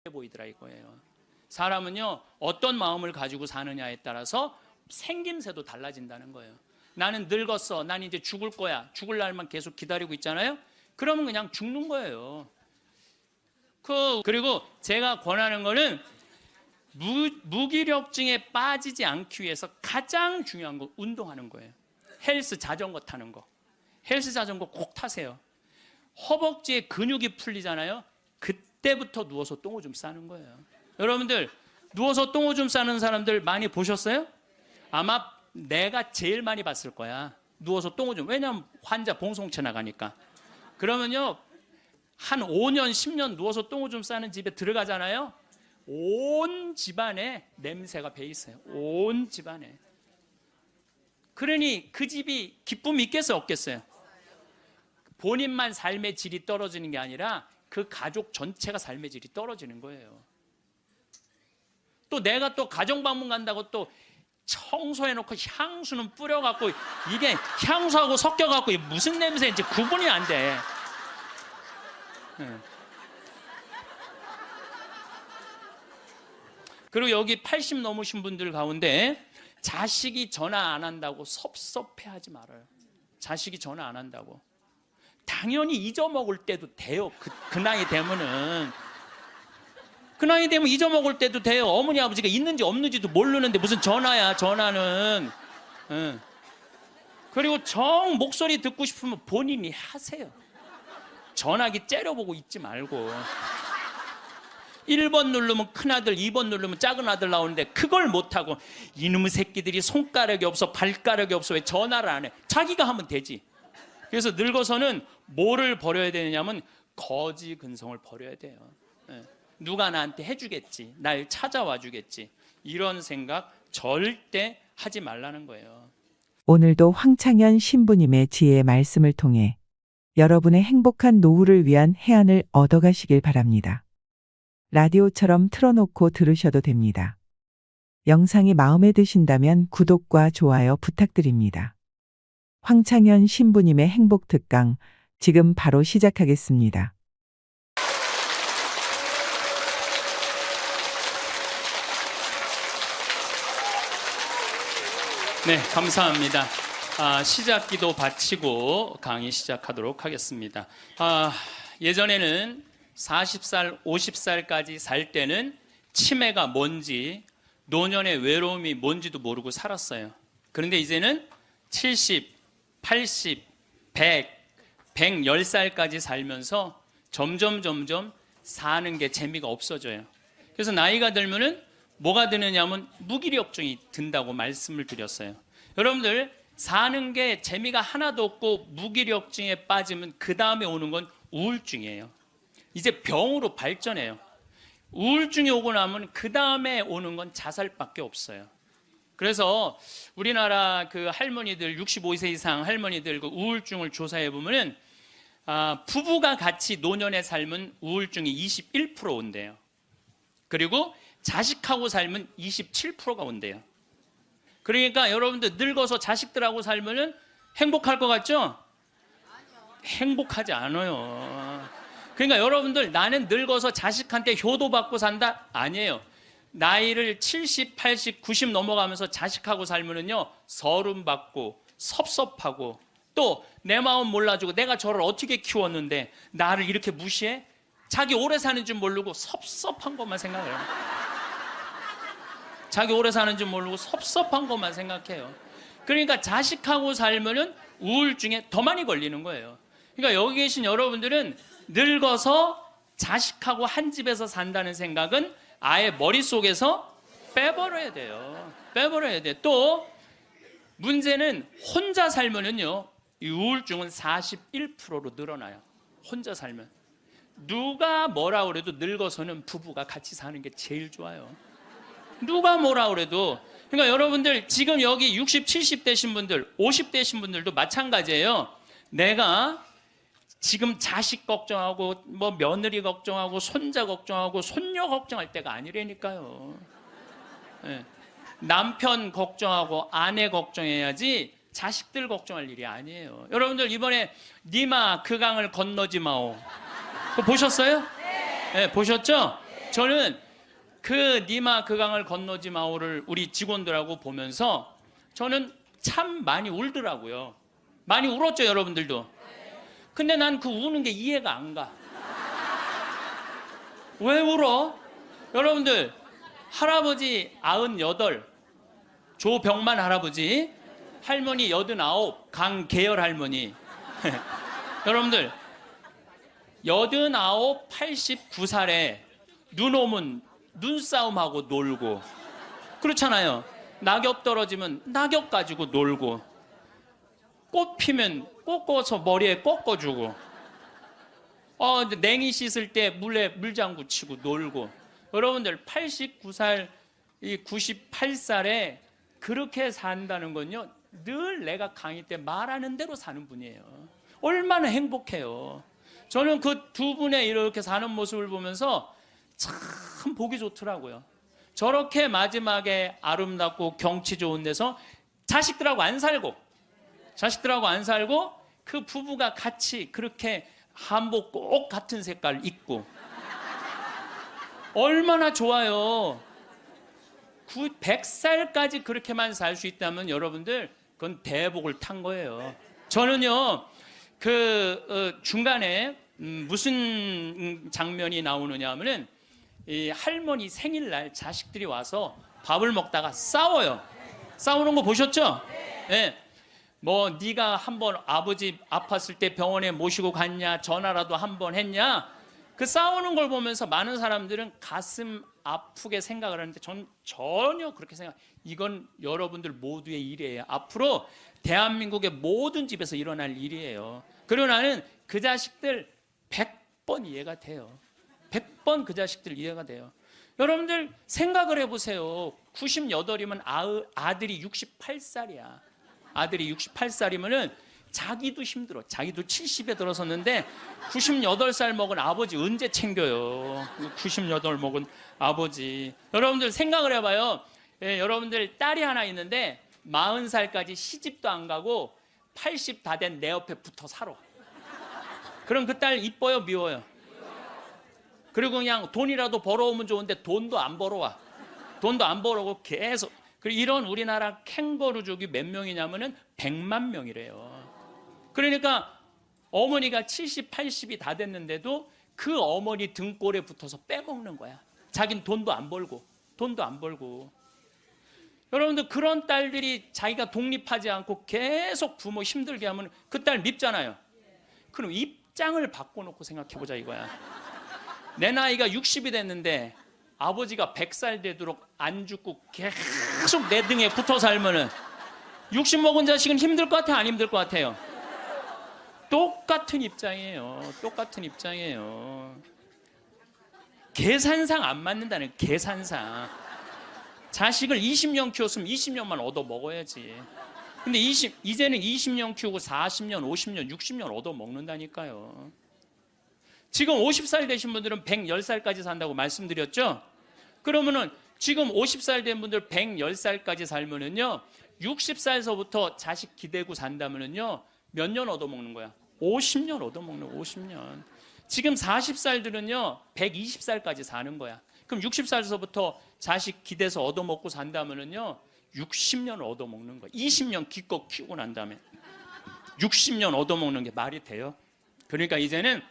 보이더라 이거예요. 사람은요 어떤 마음을 가지고 사느냐에 따라서 생김새도 달라진다는 거예요. 나는 늙었어, 난 이제 죽을 거야, 죽을 날만 계속 기다리고 있잖아요. 그러면 그냥 죽는 거예요. 그리고 제가 권하는 거는 무기력증에 빠지지 않기 위해서 가장 중요한 거 운동하는 거예요. 헬스 자전거 타는 거. 헬스 자전거 꼭 타세요. 허벅지에 근육이 풀리잖아요. 그때부터 누워서 똥오줌 싸는 거예요. 여러분들 누워서 똥오줌 싸는 사람들 많이 보셨어요? 아마 내가 제일 많이 봤을 거야. 누워서 똥오줌. 왜냐하면 환자 봉송체 나가니까. 그러면요 한 5년 10년 누워서 똥오줌 싸는 집에 들어가잖아요. 온 집안에 냄새가 배 있어요. 온 집안에. 그러니 그 집이 기쁨이 있겠어요 없겠어요? 본인만 삶의 질이 떨어지는 게 아니라 그 가족 전체가 삶의 질이 떨어지는 거예요. 또 내가 또 가정방문 간다고 또 청소해놓고 향수는 뿌려갖고 이게 향수하고 섞여갖고 무슨 냄새인지 구분이 안 돼. 그리고 여기 80 넘으신 분들 가운데 자식이 전화 안 한다고 섭섭해하지 말아요. 자식이 전화 안 한다고. 당연히 잊어먹을 때도 돼요. 그 나이 되면은. 그 나이 되면 잊어먹을 때도 돼요. 어머니 아버지가 있는지 없는지도 모르는데 무슨 전화야 전화는. 그리고 정 목소리 듣고 싶으면 본인이 하세요. 전화기 째려보고 있지 말고. 1번 누르면 큰아들, 2번 누르면 작은아들 나오는데 그걸 못하고 이놈의 새끼들이 손가락이 없어 발가락이 없어 왜 전화를 안 해. 자기가 하면 되지. 그래서 늙어서는 뭐를 버려야 되느냐면 거지 근성을 버려야 돼요. 누가 나한테 해주겠지, 날 찾아와 주겠지, 이런 생각 절대 하지 말라는 거예요. 오늘도 황창현 신부님의 지혜의 말씀을 통해 여러분의 행복한 노후를 위한 해안을 얻어가시길 바랍니다. 라디오처럼 틀어놓고 들으셔도 됩니다. 영상이 마음에 드신다면 구독과 좋아요 부탁드립니다. 황창현 신부님의 행복 특강 지금 바로 시작하겠습니다. 네, 감사합니다. 시작 기도 바치고 강의 시작하도록 하겠습니다. 예전에는 40살, 50살까지 살 때는 치매가 뭔지, 노년의 외로움이 뭔지도 모르고 살았어요. 그런데 이제는 70, 80, 100, 110살까지 살면서 점점 사는 게 재미가 없어져요. 그래서 나이가 들면은 뭐가 드느냐면 무기력증이 든다고 말씀을 드렸어요. 여러분들 사는 게 재미가 하나도 없고 무기력증에 빠지면 그 다음에 오는 건 우울증이에요. 이제 병으로 발전해요. 우울증이 오고 나면 그 다음에 오는 건 자살밖에 없어요. 그래서 우리나라 그 할머니들 65세 이상 할머니들 그 우울증을 조사해 보면은 부부가 같이 노년에 살면 우울증이 21% 온대요. 그리고 자식하고 살면 27%가 온대요. 그러니까 여러분들 늙어서 자식들하고 살면은 행복할 것 같죠? 행복하지 않아요. 그러니까 여러분들 나는 늙어서 자식한테 효도받고 산다? 아니에요. 나이를 70, 80, 90 넘어가면서 자식하고 살면은요 서름받고 섭섭하고 또 내 마음 몰라주고 내가 저를 어떻게 키웠는데 나를 이렇게 무시해? 자기 오래 사는 줄 모르고 섭섭한 것만 생각해요. 자기 오래 사는 줄 모르고 섭섭한 것만 생각해요. 그러니까 자식하고 살면은 우울증에 더 많이 걸리는 거예요. 그러니까 여기 계신 여러분들은 늙어서 자식하고 한 집에서 산다는 생각은 아예 머릿속에서 빼버려야 돼요. 빼버려야 돼. 또 문제는 혼자 살면은요 이 우울증은 41%로 늘어나요. 혼자 살면. 누가 뭐라 그래도 늙어서는 부부가 같이 사는 게 제일 좋아요. 누가 뭐라 그래도. 그러니까 여러분들 지금 여기 60, 70 되신 분들, 50 되신 분들도 마찬가지예요. 내가 지금 자식 걱정하고 뭐 며느리 걱정하고 손자 걱정하고 손녀 걱정할 때가 아니라니까요. 네. 남편 걱정하고 아내 걱정해야지 자식들 걱정할 일이 아니에요. 여러분들 이번에 니마 그 강을 건너지 마오. 그거 보셨어요? 네, 보셨죠? 저는 그 니마 그 강을 건너지 마오를 우리 직원들하고 보면서 저는 참 많이 울더라고요. 많이 울었죠, 여러분들도. 근데 난 그 우는 게 이해가 안 가. 왜 울어? 여러분들, 할아버지 98, 조병만 할아버지, 할머니 89, 강계열 할머니. 여러분들, 89, 89살에 눈 오면 눈싸움하고 놀고, 그렇잖아요. 낙엽 떨어지면 낙엽 가지고 놀고, 꽃 피면 꽃 꽂아서 머리에 꽂아주고, 냉이 씻을 때 물에 물장구 치고 놀고. 여러분들 89살, 이 98살에 그렇게 산다는 건요, 늘 내가 강의 때 말하는 대로 사는 분이에요. 얼마나 행복해요. 저는 그 두 분의 이렇게 사는 모습을 보면서 참 보기 좋더라고요. 저렇게 마지막에 아름답고 경치 좋은 데서 자식들하고 안 살고 그 부부가 같이 그렇게 한복 꼭 같은 색깔 입고 얼마나 좋아요. 100살까지 그렇게만 살 수 있다면 여러분들 그건 대복을 탄 거예요. 저는요 중간에 무슨 장면이 나오느냐 하면은 이 할머니 생일날 자식들이 와서 밥을 먹다가 싸워요. 싸우는 거 보셨죠? 네. 뭐 네가 한번 아버지 아팠을 때 병원에 모시고 갔냐, 전화라도 한번 했냐. 그 싸우는 걸 보면서 많은 사람들은 가슴 아프게 생각을 하는데 전 전혀 그렇게 이건 여러분들 모두의 일이에요. 앞으로 대한민국의 모든 집에서 일어날 일이에요. 그리고 나는 그 자식들 100번 이해가 돼요. 100번 그 자식들 이해가 돼요. 여러분들 생각을 해보세요. 98이면 아들이 68살이야. 아들이 68살이면은 자기도 힘들어. 자기도 70에 들어섰는데 98살 먹은 아버지 언제 챙겨요? 98 먹은 아버지. 여러분들 생각을 해봐요. 예, 여러분들 딸이 하나 있는데 40살까지 시집도 안 가고 80 다 된 내 옆에 붙어 살아. 그럼 그 딸 이뻐요, 미워요? 그리고 그냥 돈이라도 벌어오면 좋은데 돈도 안 벌어와. 돈도 안 벌어오고 계속. 그리고 이런 우리나라 캥거루족이 몇 명이냐면은 100만 명이래요. 그러니까 어머니가 70, 80이 다 됐는데도 그 어머니 등골에 붙어서 빼먹는 거야. 자긴 돈도 안 벌고. 여러분들 그런 딸들이 자기가 독립하지 않고 계속 부모 힘들게 하면 그 딸 밉잖아요. 그럼 입장을 바꿔놓고 생각해보자 이거야. 내 나이가 60이 됐는데 아버지가 100살 되도록 안 죽고 계속 내 등에 붙어 살면은 60 먹은 자식은 힘들 것 같아요? 안 힘들 것 같아요? 똑같은 입장이에요. 계산상 안 맞는다는, 계산상. 자식을 20년 키웠으면 20년만 얻어 먹어야지. 근데 이제는 20년 키우고 40년, 50년, 60년 얻어 먹는다니까요. 지금 50살 되신 분들은 110살까지 산다고 말씀드렸죠? 그러면은 지금 50살 된 분들 110살까지 살면은요, 60살서부터 자식 기대고 산다면은요, 몇 년 얻어먹는 거야? 50년 얻어먹는, 50년. 지금 40살들은요, 120살까지 사는 거야. 그럼 60살서부터 자식 기대서 얻어먹고 산다면은요, 60년 얻어먹는 거야. 20년 기껏 키우고 난 다음에 60년 얻어먹는 게 말이 돼요? 그러니까 이제는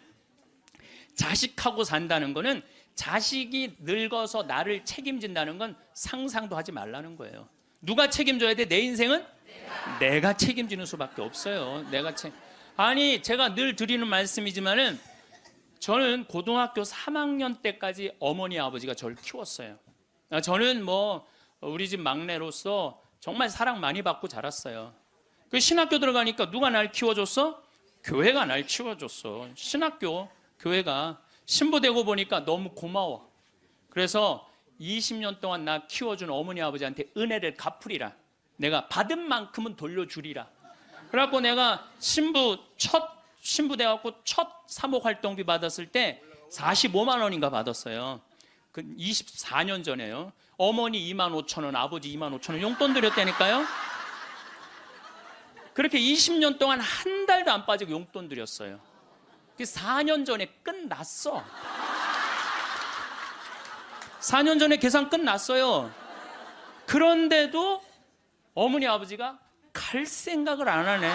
자식하고 산다는 거는 자식이 늙어서 나를 책임진다는 건 상상도 하지 말라는 거예요. 누가 책임져야 돼? 내 인생은? 내가 책임지는 수밖에 없어요. 아니, 제가 늘 드리는 말씀이지만은 저는 고등학교 3학년 때까지 어머니 아버지가 저를 키웠어요. 저는 우리 집 막내로서 정말 사랑 많이 받고 자랐어요. 그 신학교 들어가니까 누가 날 키워줬어? 교회가 날 키워줬어. 신학교, 교회가. 신부되고 보니까 너무 고마워. 그래서 20년 동안 나 키워준 어머니 아버지한테 은혜를 갚으리라. 내가 받은 만큼은 돌려주리라. 그래갖고 내가 신부 돼갖고 첫 사목 활동비 받았을 때 45만 원인가 받았어요. 그 24년 전에요. 어머니 25,000원, 아버지 25,000원 용돈 드렸다니까요. 그렇게 20년 동안 한 달도 안 빠지고 용돈 드렸어요. 4년 전에 끝났어. 4년 전에 계산 끝났어요. 그런데도 어머니 아버지가 갈 생각을 안 하네.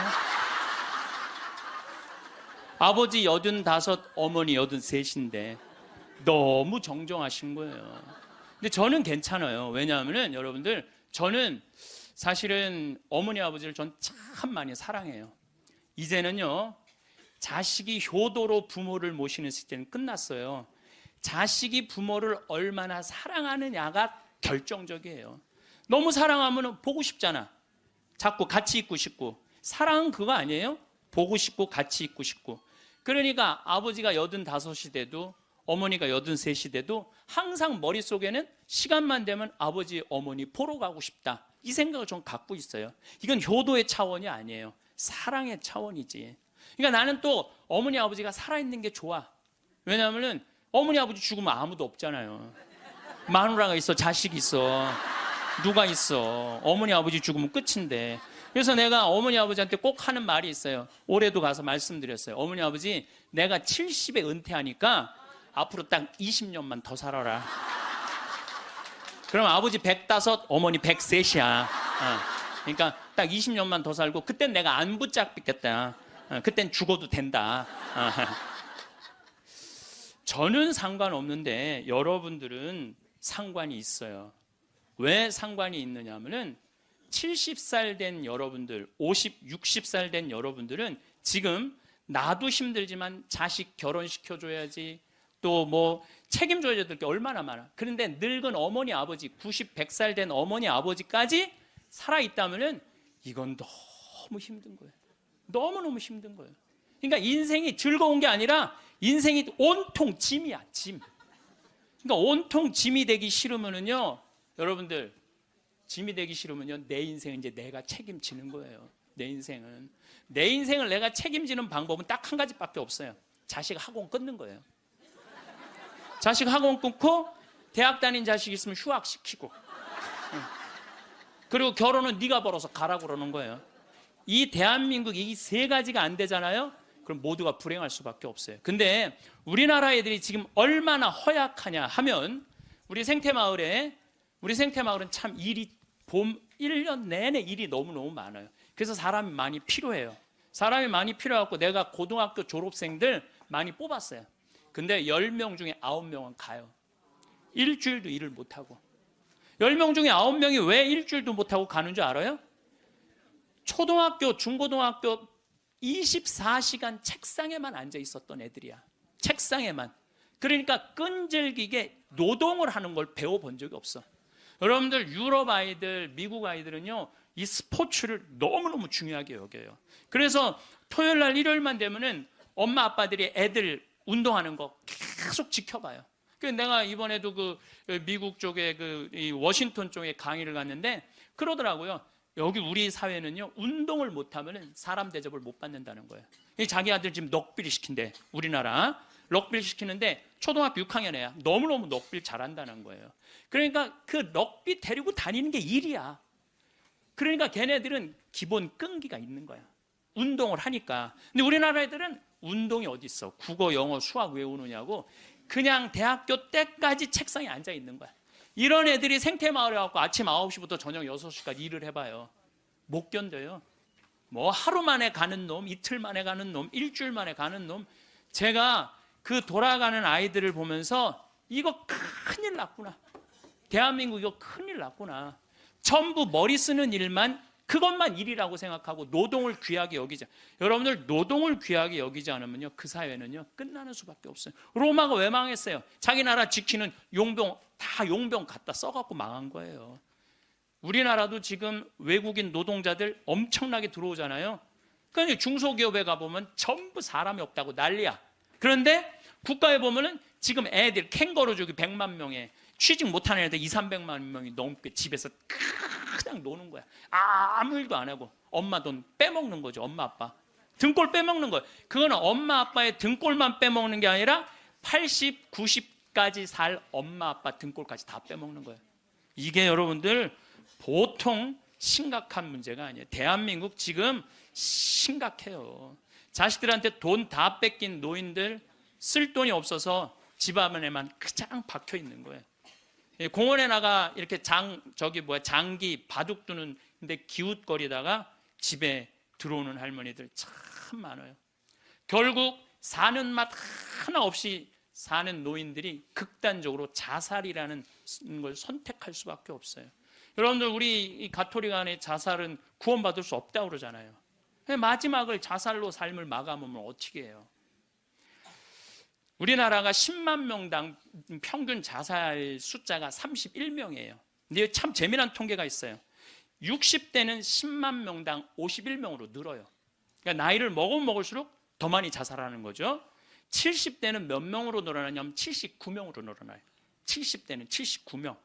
아버지 85, 어머니 83인데 너무 정정하신 거예요. 근데 저는 괜찮아요. 왜냐하면 여러분들, 저는 사실은 어머니 아버지를 전 참 많이 사랑해요. 이제는요, 자식이 효도로 부모를 모시는 시대는 끝났어요. 자식이 부모를 얼마나 사랑하느냐가 결정적이에요. 너무 사랑하면 보고 싶잖아. 자꾸 같이 있고 싶고. 사랑은 그거 아니에요? 보고 싶고 같이 있고 싶고. 그러니까 아버지가 85이 돼도 어머니가 83이 돼도 항상 머릿속에는 시간만 되면 아버지, 어머니 보러 가고 싶다. 이 생각을 좀 갖고 있어요. 이건 효도의 차원이 아니에요. 사랑의 차원이지. 그러니까 나는 또 어머니, 아버지가 살아있는 게 좋아. 왜냐하면 어머니, 아버지 죽으면 아무도 없잖아요. 마누라가 있어, 자식이 있어, 누가 있어. 어머니, 아버지 죽으면 끝인데. 그래서 내가 어머니, 아버지한테 꼭 하는 말이 있어요. 올해도 가서 말씀드렸어요. 어머니, 아버지, 내가 70에 은퇴하니까 앞으로 딱 20년만 더 살아라. 그럼 아버지 105, 어머니 103이야. 그러니까 딱 20년만 더 살고, 그땐 내가 안 붙잡겠다. 그땐 죽어도 된다. 저는 상관없는데 여러분들은 상관이 있어요. 왜 상관이 있느냐 하면은 70살 된 여러분들, 50, 60살 된 여러분들은 지금 나도 힘들지만 자식 결혼시켜줘야지, 또 뭐 책임져야 될 게 얼마나 많아. 그런데 늙은 어머니, 아버지, 90, 100살 된 어머니, 아버지까지 살아있다면은 이건 너무 힘든 거예요. 너무너무 힘든 거예요. 그러니까 인생이 즐거운 게 아니라 인생이 온통 짐이야, 짐. 그러니까 온통 짐이 되기 싫으면은요, 여러분들, 짐이 되기 싫으면요, 내 인생은 이제 내가 책임지는 거예요. 내 인생을 내가 책임지는 방법은 딱 한 가지밖에 없어요. 자식 학원 끊는 거예요. 자식 학원 끊고 대학 다닌 자식 있으면 휴학시키고, 그리고 결혼은 네가 벌어서 가라고 그러는 거예요. 이 대한민국 이 세 가지가 안 되잖아요. 그럼 모두가 불행할 수밖에 없어요. 근데 우리나라 애들이 지금 얼마나 허약하냐 하면, 우리 생태마을은 참 일이 1년 내내 일이 너무너무 많아요. 그래서 사람이 많이 필요해요. 사람이 많이 필요해갖고 내가 고등학교 졸업생들 많이 뽑았어요. 근데 10명 중에 9명은 가요. 일주일도 일을 못하고. 10명 중에 9명이 왜 일주일도 못하고 가는 줄 알아요? 초등학교, 중고등학교 24시간 책상에만 앉아 있었던 애들이야. 책상에만. 그러니까 끈질기게 노동을 하는 걸 배워본 적이 없어. 여러분들, 유럽 아이들, 미국 아이들은요, 이 스포츠를 너무너무 중요하게 여겨요. 그래서 토요일 날, 일요일만 되면은 엄마 아빠들이 애들 운동하는 거 계속 지켜봐요. 그래서 내가 이번에도 그 미국 쪽에 이 워싱턴 쪽에 강의를 갔는데 그러더라고요. 여기 우리 사회는요, 운동을 못하면 사람 대접을 못 받는다는 거예요. 자기 아들 지금 럭비를 시킨대. 우리나라 럭비를 시키는데 초등학교 6학년 애야. 너무너무 럭비를 잘한다는 거예요. 그러니까 그 럭비 데리고 다니는 게 일이야. 그러니까 걔네들은 기본 끈기가 있는 거야. 운동을 하니까. 근데 우리나라 애들은 운동이 어디 있어? 국어, 영어, 수학 외우느냐고 그냥 대학교 때까지 책상에 앉아 있는 거야. 이런 애들이 생태마을에 와서 아침 9시부터 저녁 6시까지 일을 해봐요. 못 견뎌요. 뭐 하루 만에 가는 놈, 이틀 만에 가는 놈, 일주일 만에 가는 놈. 제가 그 돌아가는 아이들을 보면서 이거 큰일 났구나. 대한민국 이거 큰일 났구나. 전부 머리 쓰는 일만, 그것만 일이라고 생각하고 노동을 귀하게 여기자. 여러분들, 노동을 귀하게 여기지 않으면요, 그 사회는요 끝나는 수밖에 없어요. 로마가 왜 망했어요? 자기 나라 지키는 용병 다 용병 갖다 써갖고 망한 거예요. 우리나라도 지금 외국인 노동자들 엄청나게 들어오잖아요. 그러니까 중소기업에 가보면 전부 사람이 없다고 난리야. 그런데 국가에 보면은 지금 애들 캥거루족이 100만 명에 취직 못하는 애들 200~300만 명이 넘게 집에서 그냥 노는 거야. 아무 일도 안 하고 엄마 돈 빼먹는 거죠. 엄마 아빠 등골 빼먹는 거예요. 그거는 엄마 아빠의 등골만 빼먹는 게 아니라 80, 90까지 살 엄마 아빠 등골까지 다 빼먹는 거예요. 이게 여러분들 보통 심각한 문제가 아니에요. 대한민국 지금 심각해요. 자식들한테 돈 다 뺏긴 노인들, 쓸 돈이 없어서 집 안에만 그냥 박혀 있는 거예요. 공원에 나가 이렇게 장기 바둑 두는 근데 기웃거리다가 집에 들어오는 할머니들 참 많아요. 결국 사는 맛 하나 없이 사는 노인들이 극단적으로 자살이라는 걸 선택할 수밖에 없어요. 여러분들, 우리 이 가톨릭 안에 자살은 구원받을 수 없다고 그러잖아요. 마지막을 자살로 삶을 마감하면 어떻게 해요? 우리나라가 10만 명당 평균 자살 숫자가 31명이에요. 근데 참 재미난 통계가 있어요. 60대는 10만 명당 51명으로 늘어요. 그러니까 나이를 먹을수록 더 많이 자살하는 거죠. 70대는 몇 명으로 늘어나냐면 79명으로 늘어나요. 70대는 79명.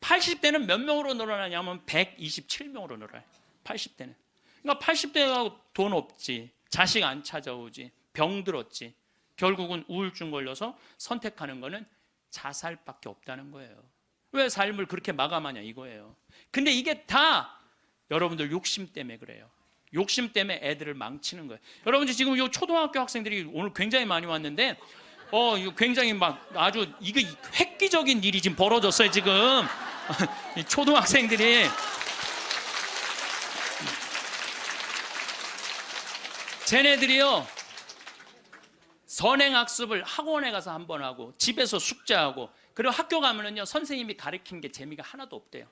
80대는 몇 명으로 늘어나냐면 127명으로 늘어나요. 80대는. 그러니까 80대가 돈 없지, 자식 안 찾아오지, 병들었지, 결국은 우울증 걸려서 선택하는 거는 자살밖에 없다는 거예요. 왜 삶을 그렇게 마감하냐 이거예요. 근데 이게 다 여러분들 욕심 때문에 그래요. 욕심 때문에 애들을 망치는 거예요. 여러분들 지금 이 초등학교 학생들이 오늘 굉장히 많이 왔는데 이거 굉장히 막 아주 이거 획기적인 일이 지금 벌어졌어요 지금. 이 초등학생들이 쟤네들이요 선행학습을 학원에 가서 한 번 하고 집에서 숙제하고 그리고 학교 가면은요 선생님이 가르치는 게 재미가 하나도 없대요.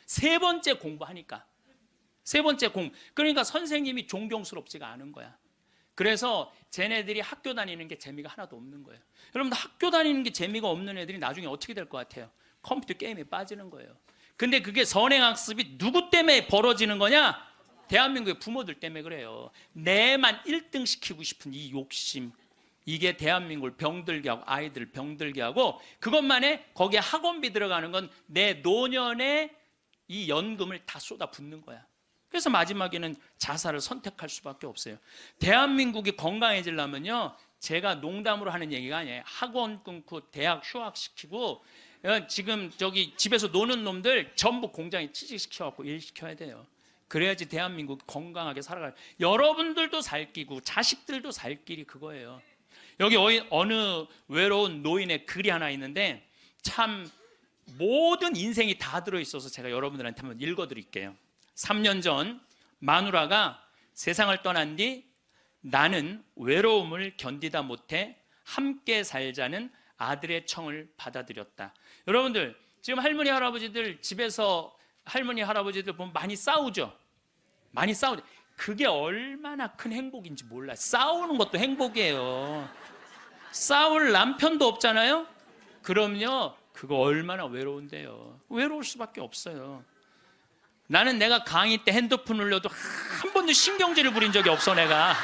세 번째 공부하니까. 세 번째 그러니까 선생님이 존경스럽지가 않은 거야. 그래서 쟤네들이 학교 다니는 게 재미가 하나도 없는 거예요. 여러분들, 학교 다니는 게 재미가 없는 애들이 나중에 어떻게 될 것 같아요? 컴퓨터 게임에 빠지는 거예요. 근데 그게 선행학습이 누구 때문에 벌어지는 거냐? 대한민국의 부모들 때문에 그래요. 내만 1등 시키고 싶은 이 욕심, 이게 대한민국을 병들게 하고 아이들 병들게 하고, 그것만에 거기에 학원비 들어가는 건 내 노년의 이 연금을 다 쏟아붓는 거야. 그래서 마지막에는 자살을 선택할 수밖에 없어요. 대한민국이 건강해지려면요, 제가 농담으로 하는 얘기가 아니에요. 학원 끊고 대학 휴학시키고 지금 저기 집에서 노는 놈들 전부 공장에 취직시켜갖고 일시켜야 돼요. 그래야지 대한민국 건강하게 살아가요. 여러분들도 살 끼고 자식들도 살 길이 그거예요. 여기 어느 외로운 노인의 글이 하나 있는데 참 모든 인생이 다 들어있어서 제가 여러분들한테 한번 읽어드릴게요. 3년 전 마누라가 세상을 떠난 뒤 나는 외로움을 견디다 못해 함께 살자는 아들의 청을 받아들였다. 여러분들, 지금 할머니 할아버지들 집에서 할머니 할아버지들 보면 많이 싸우죠. 많이 싸우죠. 그게 얼마나 큰 행복인지 몰라요. 싸우는 것도 행복이에요. 싸울 남편도 없잖아요. 그럼요, 그거 얼마나 외로운데요. 외로울 수밖에 없어요. 나는 내가 강의 때 핸드폰 울려도 한 번도 신경질을 부린 적이 없어. 내가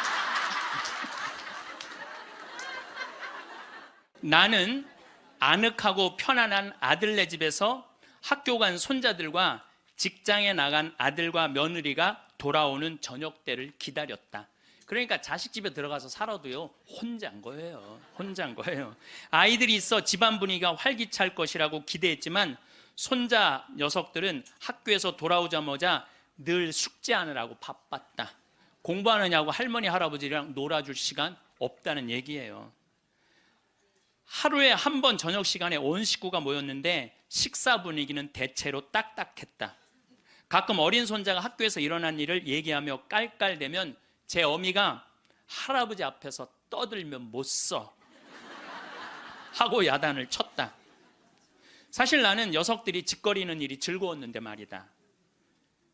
나는 아늑하고 편안한 아들네 집에서 학교 간 손자들과 직장에 나간 아들과 며느리가 돌아오는 저녁 때를 기다렸다. 그러니까 자식 집에 들어가서 살아도요 혼자인 거예요. 혼자인 거예요. 아이들이 있어 집안 분위기가 활기찰 것이라고 기대했지만 손자 녀석들은 학교에서 돌아오자마자 늘 숙제하느라고 바빴다. 공부하느냐고 할머니 할아버지랑 놀아줄 시간 없다는 얘기예요. 하루에 한 번 저녁 시간에 온 식구가 모였는데 식사 분위기는 대체로 딱딱했다. 가끔 어린 손자가 학교에서 일어난 일을 얘기하며 깔깔대면 제 어미가 할아버지 앞에서 떠들면 못 써 하고 야단을 쳤다. 사실 나는 녀석들이 짓거리는 일이 즐거웠는데 말이다.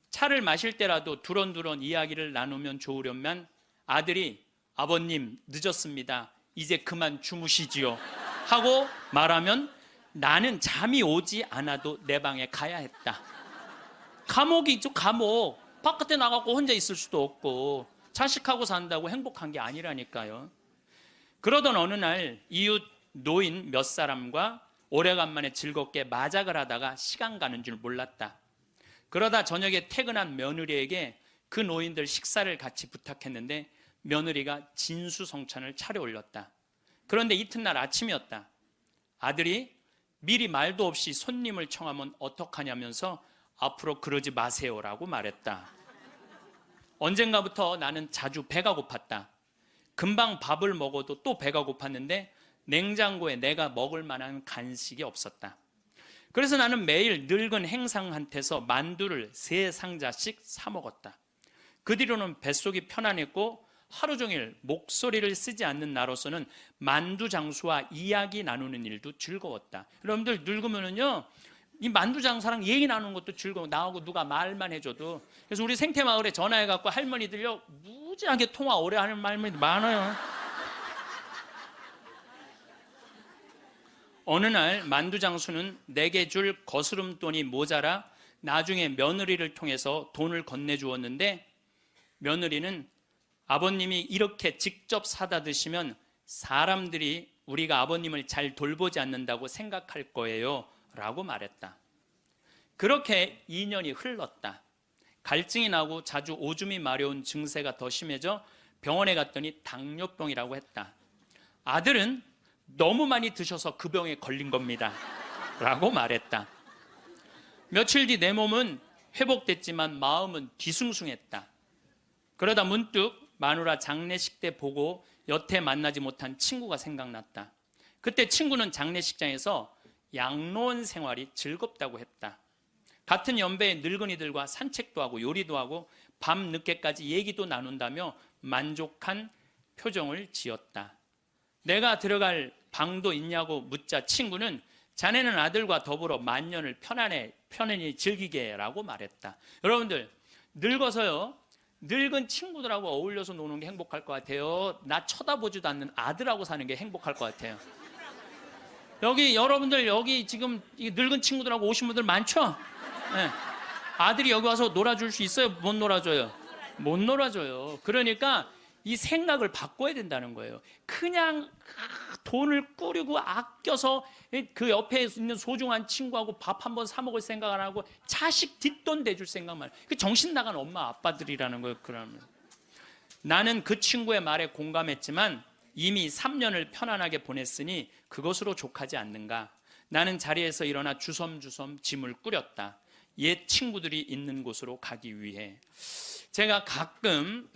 차를 마실 때라도 두런두런 이야기를 나누면 좋으련만 아들이 아버님 늦었습니다. 이제 그만 주무시지요 하고 말하면 나는 잠이 오지 않아도 내 방에 가야 했다. 감옥이죠, 감옥. 바깥에 나가고 혼자 있을 수도 없고 자식하고 산다고 행복한 게 아니라니까요. 그러던 어느 날 이웃 노인 몇 사람과 오래간만에 즐겁게 마작을 하다가 시간 가는 줄 몰랐다. 그러다 저녁에 퇴근한 며느리에게 그 노인들 식사를 같이 부탁했는데 며느리가 진수성찬을 차려올렸다. 그런데 이튿날 아침이었다. 아들이 미리 말도 없이 손님을 청하면 어떡하냐면서 앞으로 그러지 마세요라고 말했다. 언젠가부터 나는 자주 배가 고팠다. 금방 밥을 먹어도 또 배가 고팠는데 냉장고에 내가 먹을 만한 간식이 없었다. 그래서 나는 매일 늙은 행상한테서 만두를 3상자씩 사 먹었다. 그 뒤로는 뱃속이 편안했고 하루 종일 목소리를 쓰지 않는 나로서는 만두 장수와 이야기 나누는 일도 즐거웠다. 여러분들 늙으면은요, 이 만두 장사랑 얘기 나누는 것도 즐거워. 나하고 누가 말만 해줘도. 그래서 우리 생태마을에 전화해갖고 할머니들요, 무지하게 통화 오래 하는 할머니들 많아요. 어느 날 만두 장수는 내게 줄 거스름돈이 모자라 나중에 며느리를 통해서 돈을 건네주었는데, 며느리는 아버님이 이렇게 직접 사다 드시면 사람들이 우리가 아버님을 잘 돌보지 않는다고 생각할 거예요 라고 말했다. 그렇게 2년이 흘렀다. 갈증이 나고 자주 오줌이 마려운 증세가 더 심해져 병원에 갔더니 당뇨병이라고 했다. 아들은 너무 많이 드셔서 그 병에 걸린 겁니다 라고 말했다. 며칠 뒤 내 몸은 회복됐지만 마음은 뒤숭숭했다. 그러다 문득 마누라 장례식 때 보고 여태 만나지 못한 친구가 생각났다. 그때 친구는 장례식장에서 양로원 생활이 즐겁다고 했다. 같은 연배의 늙은이들과 산책도 하고 요리도 하고 밤 늦게까지 얘기도 나눈다며 만족한 표정을 지었다. 내가 들어갈 방도 있냐고 묻자 친구는 자네는 아들과 더불어 만년을 편안히 즐기게 라고 말했다. 여러분들 늙어서요, 늙은 친구들하고 어울려서 노는 게 행복할 것 같아요? 나 쳐다보지도 않는 아들하고 사는 게 행복할 것 같아요? 여러분들 여기 지금 늙은 친구들하고 오신 분들 많죠? 네. 아들이 여기 와서 놀아줄 수 있어요? 못 놀아줘요? 못 놀아줘요. 그러니까 이 생각을 바꿔야 된다는 거예요. 그냥 돈을 꾸리고 아껴서 그 옆에 있는 소중한 친구하고 밥 한 번 사 먹을 생각 안 하고 자식 뒷돈 대줄 생각만. 그 정신 나간 엄마 아빠들이라는 거예요. 그러면 나는 그 친구의 말에 공감했지만 이미 3년을 편안하게 보냈으니 그것으로 족하지 않는가. 나는 자리에서 일어나 주섬주섬 짐을 꾸렸다. 옛 친구들이 있는 곳으로 가기 위해. 제가 가끔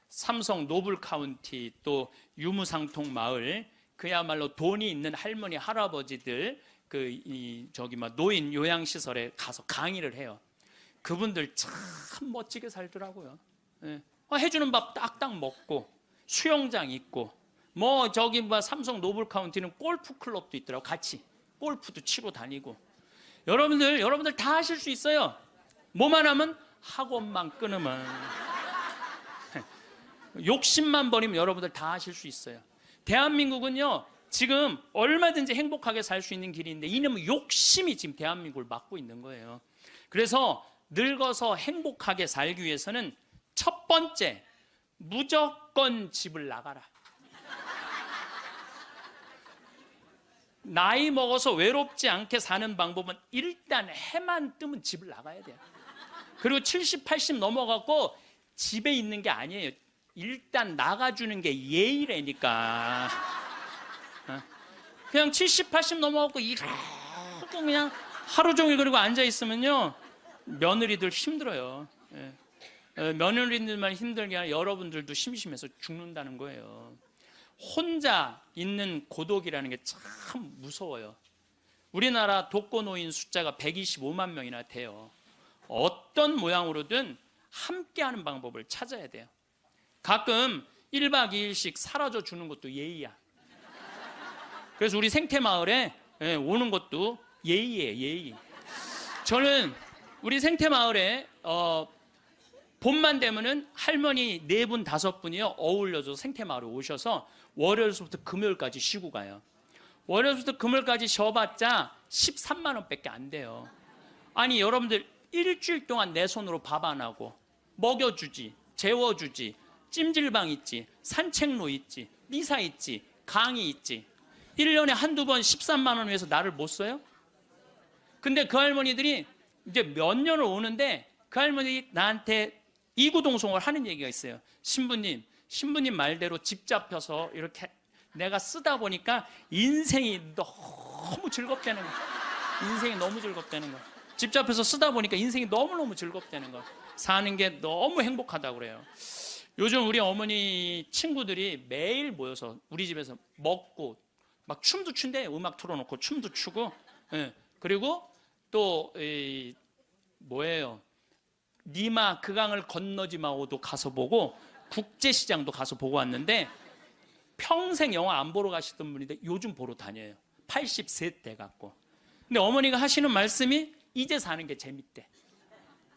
삼성 노블 카운티 또 유무상통 마을, 그야말로 돈이 있는 할머니 할아버지들 노인 요양시설에 가서 강의를 해요. 그분들 참 멋지게 살더라고요. 해주는 밥 딱딱 먹고 수영장 있고 삼성 노블 카운티는 골프 클럽도 있더라고. 같이 골프도 치고 다니고. 여러분들 다 하실 수 있어요. 뭐만 하면, 학원만 끊으면, 욕심만 버리면 여러분들 다 하실 수 있어요. 대한민국은요, 지금 얼마든지 행복하게 살 수 있는 길인데 이놈의 욕심이 지금 대한민국을 막고 있는 거예요. 그래서 늙어서 행복하게 살기 위해서는 첫 번째, 무조건 집을 나가라. 나이 먹어서 외롭지 않게 사는 방법은 일단 해만 뜨면 집을 나가야 돼요. 그리고 70, 80 넘어가고 집에 있는 게 아니에요. 일단 나가주는 게 예의라니까. 그냥 70, 80 넘어가고 이렇게 그냥 하루 종일 그리고 앉아있으면요, 며느리들 힘들어요. 며느리들만 힘들게 아니라 여러분들도 심심해서 죽는다는 거예요. 혼자 있는 고독이라는 게 참 무서워요. 우리나라 독거노인 숫자가 125만 명이나 돼요. 어떤 모양으로든 함께하는 방법을 찾아야 돼요. 가끔 1박 2일씩 사라져 주는 것도 예의야. 그래서 우리 생태마을에 오는 것도 예의예요, 예의. 저는 우리 생태마을에 봄만 되면은 할머니 4분, 5분이요 어울려서 생태마을에 오셔서 월요일부터 금요일까지 쉬고 가요. 월요일부터 금요일까지 쉬어봤자 13만 원밖에 안 돼요. 아니 여러분들 일주일 동안 내 손으로 밥 안 하고 먹여주지, 재워주지, 찜질방 있지, 산책로 있지, 미사 있지, 강의 있지. 1년에 한두 번 13만 원 위해서 나를 못 써요? 근데 그 할머니들이 이제 몇 년을 오는데 그 할머니들이 나한테 이구동성을 하는 얘기가 있어요. 신부님 말대로 집 잡혀서 이렇게 내가 쓰다 보니까 인생이 너무 즐겁다는 거야. 인생이 너무 즐겁다는 거야. 집 잡혀서 쓰다 보니까 인생이 너무너무 즐겁다는 거야. 사는 게 너무 행복하다고 그래요. 요즘 우리 어머니 친구들이 매일 모여서 우리 집에서 먹고 막 춤도 춘대요. 음악 틀어놓고 춤도 추고. 그 그리고 또 뭐예요? 니마 그 강을 건너지 마오도 가서 보고 국제시장도 가서 보고 왔는데 평생 영화 안 보러 가시던 분인데 요즘 보러 다녀요. 80세 돼 갖고. 근데 어머니가 하시는 말씀이 이제 사는 게 재밌대.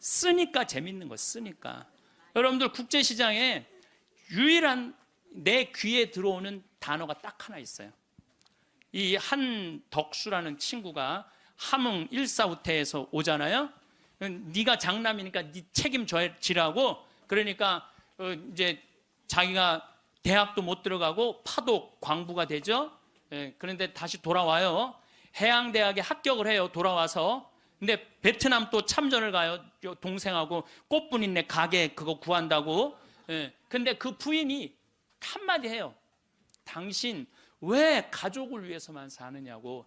쓰니까 재밌는 거 쓰니까. 여러분들 국제시장에 유일한 내 귀에 들어오는 단어가 딱 하나 있어요. 이 한덕수라는 친구가 함흥 일사후퇴에서 오잖아요. 네가 장남이니까 네 책임져지라고. 그러니까 이제 자기가 대학도 못 들어가고 파독 광부가 되죠. 그런데 다시 돌아와요. 해양대학에 합격을 해요. 돌아와서. 근데 베트남 또 참전을 가요. 동생하고 꽃분이네 가게 그거 구한다고. 근데 그 부인이 한마디 해요. 당신 왜 가족을 위해서만 사느냐고.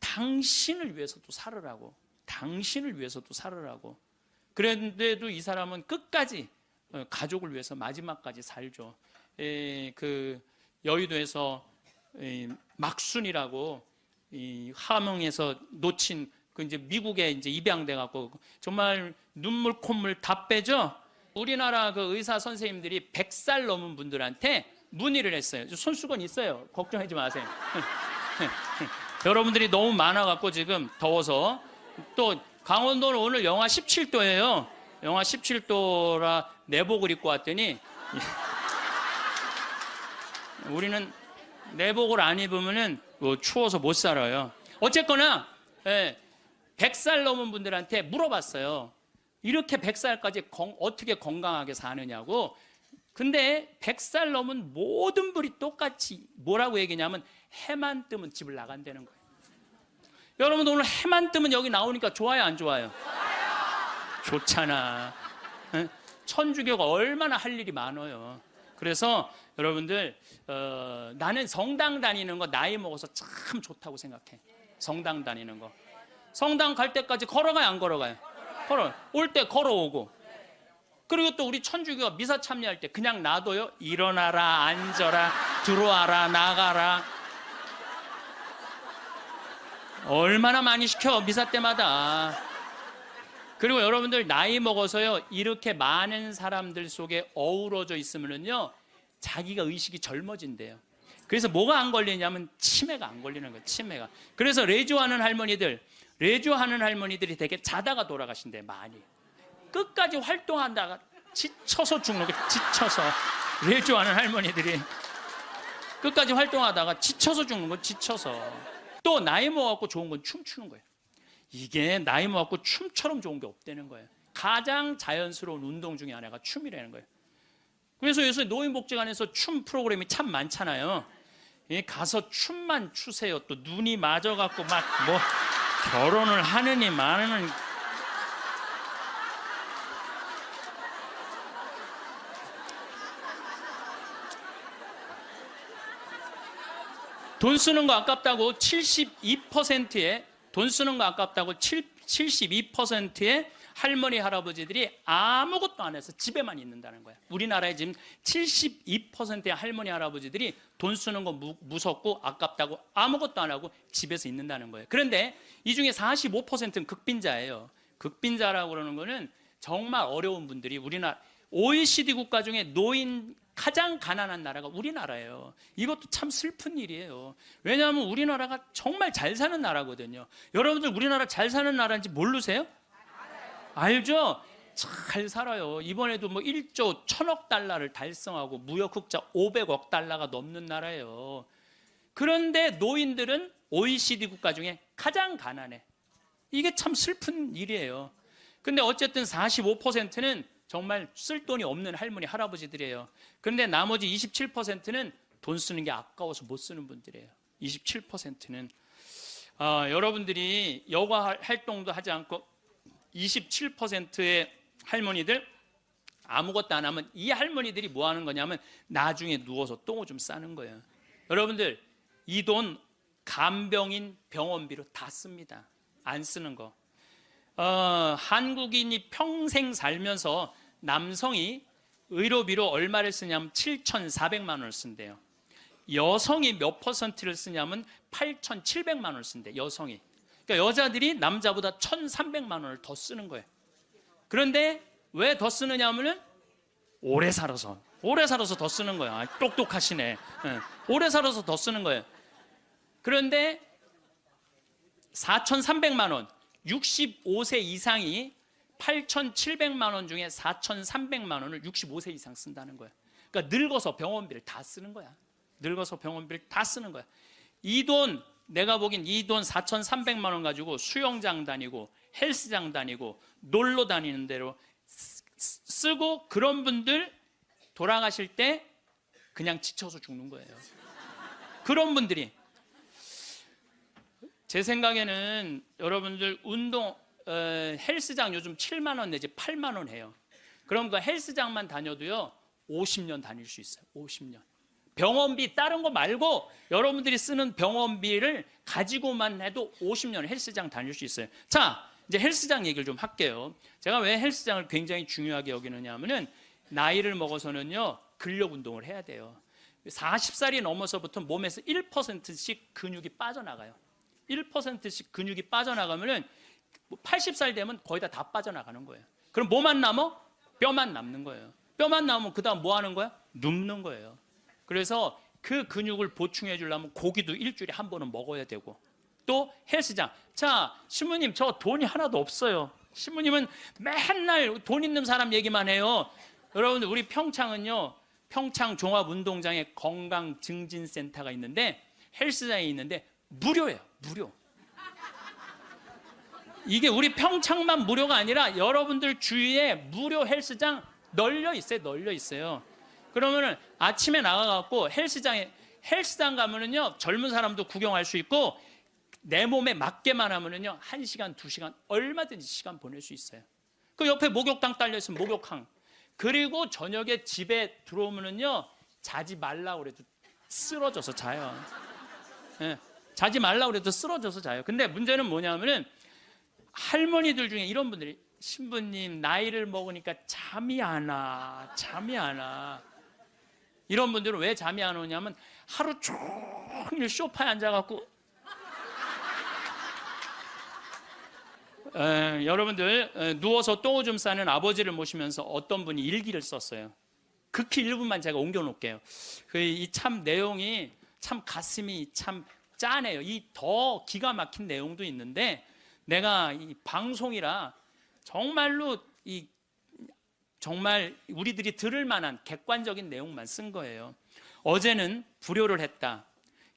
당신을 위해서도 살으라고. 당신을 위해서도 살으라고. 그런데도 이 사람은 끝까지 가족을 위해서 마지막까지 살죠. 그 여의도에서 막순이라고 함흥에서 놓친 그 이제 미국에 이제 입양돼 갖고 정말 눈물 콧물 다 빼죠. 우리나라 그 의사 선생님들이 100살 넘은 분들한테 문의를 했어요. 손수건 있어요. 걱정하지 마세요. 여러분들이 너무 많아 갖고 지금 더워서. 또 강원도는 오늘 영하 17도예요. 영하 17도라 내복을 입고 왔더니 우리는 내복을 안 입으면은 추워서 못 살아요. 어쨌거나 100살 넘은 분들한테 물어봤어요. 이렇게 100살까지 어떻게 건강하게 사느냐고. 근데 100살 넘은 모든 분이 똑같이 뭐라고 얘기냐면 해만 뜨면 집을 나간다는 거예요. 여러분 오늘 해만 뜨면 여기 나오니까 좋아요 안 좋아요? 좋잖아. 천주교가 얼마나 할 일이 많아요. 그래서 여러분들 나는 성당 다니는 거 나이 먹어서 참 좋다고 생각해. 성당 다니는 거. 성당 갈 때까지 걸어가요 안 걸어가요? 걸어. 올 때 걸어오고. 그리고 또 우리 천주교가 미사 참여할 때 그냥 놔둬요. 일어나라 앉아라 들어와라 나가라. 얼마나 많이 시켜 미사 때마다. 그리고 여러분들 나이 먹어서요 이렇게 많은 사람들 속에 어우러져 있으면요 자기가 의식이 젊어진대요. 그래서 뭐가 안 걸리냐면 치매가 안 걸리는 거예요. 치매가. 그래서 레주하는 할머니들이 되게 자다가 돌아가신대. 많이 끝까지 활동한다가 지쳐서 죽는 거예요. 지쳐서. 레주하는 할머니들이 끝까지 활동하다가 지쳐서 죽는 거예요. 지쳐서. 또 나이 먹어갖고 좋은 건 춤추는 거예요. 이게 나이 먹고 춤처럼 좋은 게 없다는 거예요. 가장 자연스러운 운동 중에 하나가 춤이라는 거예요. 그래서 요새 노인복지관에서 춤 프로그램이 참 많잖아요. 가서 춤만 추세요. 또 눈이 맞아갖고 막 뭐 결혼을 하느니 마느니. 돈 쓰는 거 아깝다고 72%의 돈 쓰는 거 아깝다고 72%의 할머니 할아버지들이 아무것도 안 해서 집에만 있는다는 거야. 우리나라에 지금 72%의 할머니 할아버지들이 돈 쓰는 거 무섭고 아깝다고 아무것도 안 하고 집에서 있는다는 거예요. 그런데 이 중에 45%는 극빈자예요. 극빈자라고 그러는 거는 정말 어려운 분들이 우리나라 OECD 국가 중에 노인 가장 가난한 나라가 우리나라예요. 이것도 참 슬픈 일이에요. 왜냐하면 우리나라가 정말 잘 사는 나라거든요. 여러분들 우리나라 잘 사는 나라인지 모르세요? 알죠? 잘 살아요. 이번에도 뭐 1조 1000억 달러를 달성하고 무역 흑자 500억 달러가 넘는 나라예요. 그런데 노인들은 OECD 국가 중에 가장 가난해. 이게 참 슬픈 일이에요. 근데 어쨌든 45%는 정말 쓸 돈이 없는 할머니 할아버지들이에요. 그런데 나머지 27%는 돈 쓰는 게 아까워서 못 쓰는 분들이에요. 27%는 여러분들이 여가 활동도 하지 않고 27%의 할머니들 아무것도 안 하면 이 할머니들이 뭐 하는 거냐면 나중에 누워서 똥 좀 싸는 거예요. 여러분들 이 돈 간병인 병원비로 다 씁니다. 안 쓰는 거. 한국인이 평생 살면서 남성이 의료비로 얼마를 쓰냐면 7,400만 원을 쓴대요. 여성이 몇 퍼센트를 쓰냐면 8,700만 원을 쓴대. 여성이. 그러니까 그러니까 여자들이 남자보다 1,300만 원을 더 쓰는 거예요. 그런데 왜 더 쓰느냐 하면은 오래 살아서 더 쓰는 거야. 아, 똑똑하시네. 예. 오래 살아서 더 쓰는 거예요. 그런데 4,300만 원, 65세 이상이 8,700만 원 중에 4,300만 원을 65세 이상 쓴다는 거예요. 그러니까 늙어서 병원비를 다 쓰는 거야. 늙어서 병원비를 다 쓰는 거야. 이 돈, 내가 보기엔 이 돈 4,300만 원 가지고 수영장 다니고 헬스장 다니고 놀러 다니는 대로 쓰고, 그런 분들 돌아가실 때 그냥 지쳐서 죽는 거예요. 그런 분들이. 제 생각에는 여러분들 운동 헬스장 요즘 7만 원 내지 8만 원 해요. 그럼 그 헬스장만 다녀도요 50년 다닐 수 있어요. 50년. 병원비 다른 거 말고 여러분들이 쓰는 병원비를 가지고만 해도 50년 헬스장 다닐 수 있어요. 자, 이제 헬스장 얘기를 좀 할게요. 제가 왜 헬스장을 굉장히 중요하게 여기느냐 하면은 나이를 먹어서는요 근력 운동을 해야 돼요. 40살이 넘어서부터 몸에서 1%씩 근육이 빠져나가요. 1%씩 근육이 빠져나가면은 80살 되면 거의 다 빠져나가는 거예요. 그럼 뭐만 남아? 뼈만 남는 거예요. 뼈만 남으면 그 다음 뭐 하는 거야? 눕는 거예요. 그래서 그 근육을 보충해 주려면 고기도 일주일에 한 번은 먹어야 되고, 또 헬스장. 자, 신부님 저 돈이 하나도 없어요. 신부님은 맨날 돈 있는 사람 얘기만 해요. 여러분들 우리 평창은요, 평창 종합운동장에 건강증진센터가 있는데, 헬스장이 있는데 무료예요. 무료. 이게 우리 평창만 무료가 아니라 여러분들 주위에 무료 헬스장 널려 있어요. 그러면은 아침에 나가갖고 헬스장 가면은요 젊은 사람도 구경할 수 있고, 내 몸에 맞게만 하면은요 1시간, 2시간 얼마든지 시간 보낼 수 있어요. 그 옆에 목욕탕 딸려 있으면 목욕탕. 그리고 저녁에 집에 들어오면은요 자지 말라 그래도 쓰러져서 자요. 예, 자지 말라 그래도 쓰러져서 자요. 근데 문제는 뭐냐면은 할머니들 중에 이런 분들이, 신부님 나이를 먹으니까 잠이 안 와. 이런 분들은 왜 잠이 안 오냐면 하루 종일 소파에 앉아갖고 여러분들 누워서 똥오줌 싸는 아버지를 모시면서 어떤 분이 일기를 썼어요. 극히 일부만 제가 옮겨놓을게요. 이 참 내용이 참 가슴이 참 짠해요. 이 더 기가 막힌 내용도 있는데 내가 이 방송이라 정말로 정말 우리들이 들을 만한 객관적인 내용만 쓴 거예요. 어제는 불효를 했다.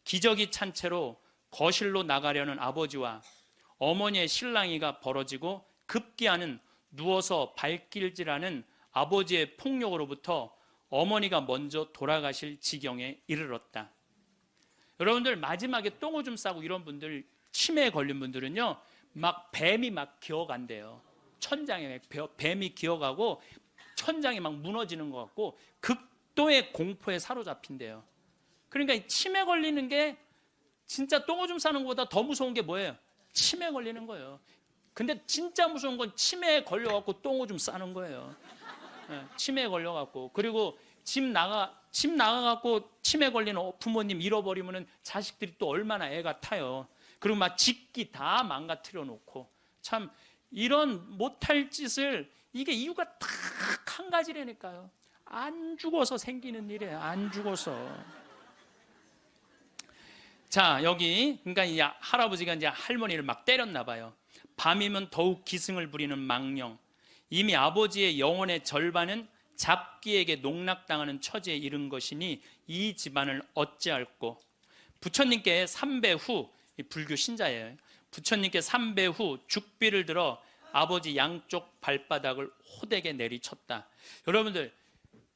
기저귀 찬 채로 거실로 나가려는 아버지와 어머니의 실랑이가 벌어지고 급기야는 누워서 발길질하는 아버지의 폭력으로부터 어머니가 먼저 돌아가실 지경에 이르렀다. 여러분들 마지막에 똥오줌 싸고 이런 분들, 치매에 걸린 분들은요 막 뱀이 막 기어간대요. 천장에 뱀이 기어가고 천장이 막 무너지는 것 같고 극도의 공포에 사로잡힌대요. 그러니까 이 치매 걸리는 게 진짜 똥오줌 싸는 것보다 더 무서운 게 뭐예요? 치매 걸리는 거예요. 근데 진짜 무서운 건 치매에 걸려갖고 똥오줌 싸는 거예요. 치매에 걸려갖고. 그리고 집 나가갖고 치매 걸리는 부모님 잃어버리면은 자식들이 또 얼마나 애가 타요. 그리고 막 집기 다 망가뜨려 놓고. 참 이런 못할 짓을, 이게 이유가 딱 한 가지라니까요. 안 죽어서 생기는 일이에요. 안 죽어서. 자, 여기 그러니까 이 할아버지가 이제 할머니를 막 때렸나 봐요. 밤이면 더욱 기승을 부리는 망령. 이미 아버지의 영혼의 절반은 잡기에게 농락당하는 처지에 이른 것이니 이 집안을 어찌할꼬. 부처님께 3배 후, 불교 신자예요. 부처님께 3배 후 죽비를 들어 아버지 양쪽 발바닥을 호되게 내리쳤다. 여러분들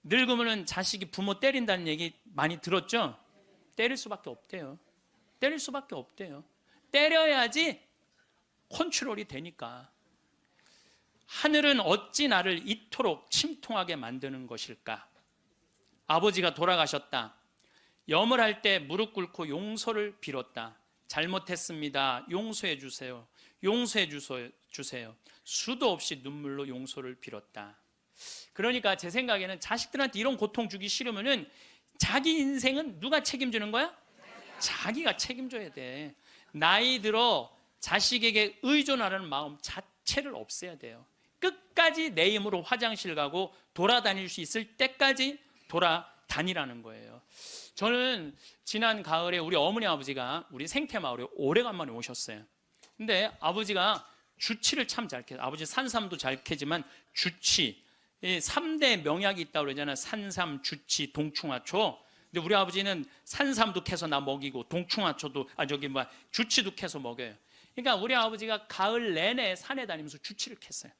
늙으면 자식이 부모 때린다는 얘기 많이 들었죠? 때릴 수밖에 없대요. 때릴 수밖에 없대요. 때려야지 컨트롤이 되니까. 하늘은 어찌 나를 이토록 침통하게 만드는 것일까? 아버지가 돌아가셨다. 염을 할 때 무릎 꿇고 용서를 빌었다. 잘못했습니다. 용서해 주세요. 용서해 주세요. 수도 없이 눈물로 용서를 빌었다. 그러니까 제 생각에는 자식들한테 이런 고통 주기 싫으면은 자기 인생은 누가 책임지는 거야? 자기가 책임져야 돼. 나이 들어 자식에게 의존하는 마음 자체를 없애야 돼요. 끝까지 내 힘으로 화장실 가고 돌아다닐 수 있을 때까지 돌아다니라는 거예요. 저는 지난 가을에 우리 어머니 아버지가 우리 생태마을에 오래간만에 오셨어요. 근데 아버지가 주치를 참 잘 캐요. 아버지 산삼도 잘 캐지만 주치, 이 3대 명약이 있다고 그러잖아요. 산삼, 주치, 동충하초. 근데 우리 아버지는 산삼도 캐서 나 먹이고 동충하초도 주치도 캐서 먹여요. 그러니까 우리 아버지가 가을 내내 산에 다니면서 주치를 캤어요.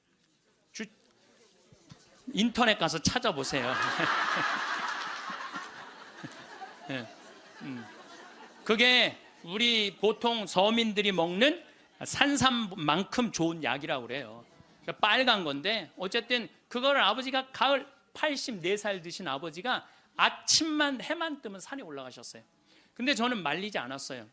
인터넷 가서 찾아보세요. 네. 그게 우리 보통 서민들이 먹는 산삼만큼 좋은 약이라고 그래요. 그러니까 빨간 건데 어쨌든 그거를 아버지가 가을 84살 드신 아버지가 아침만 해만 뜨면 산에 올라가셨어요. 근데 저는 말리지 않았어요.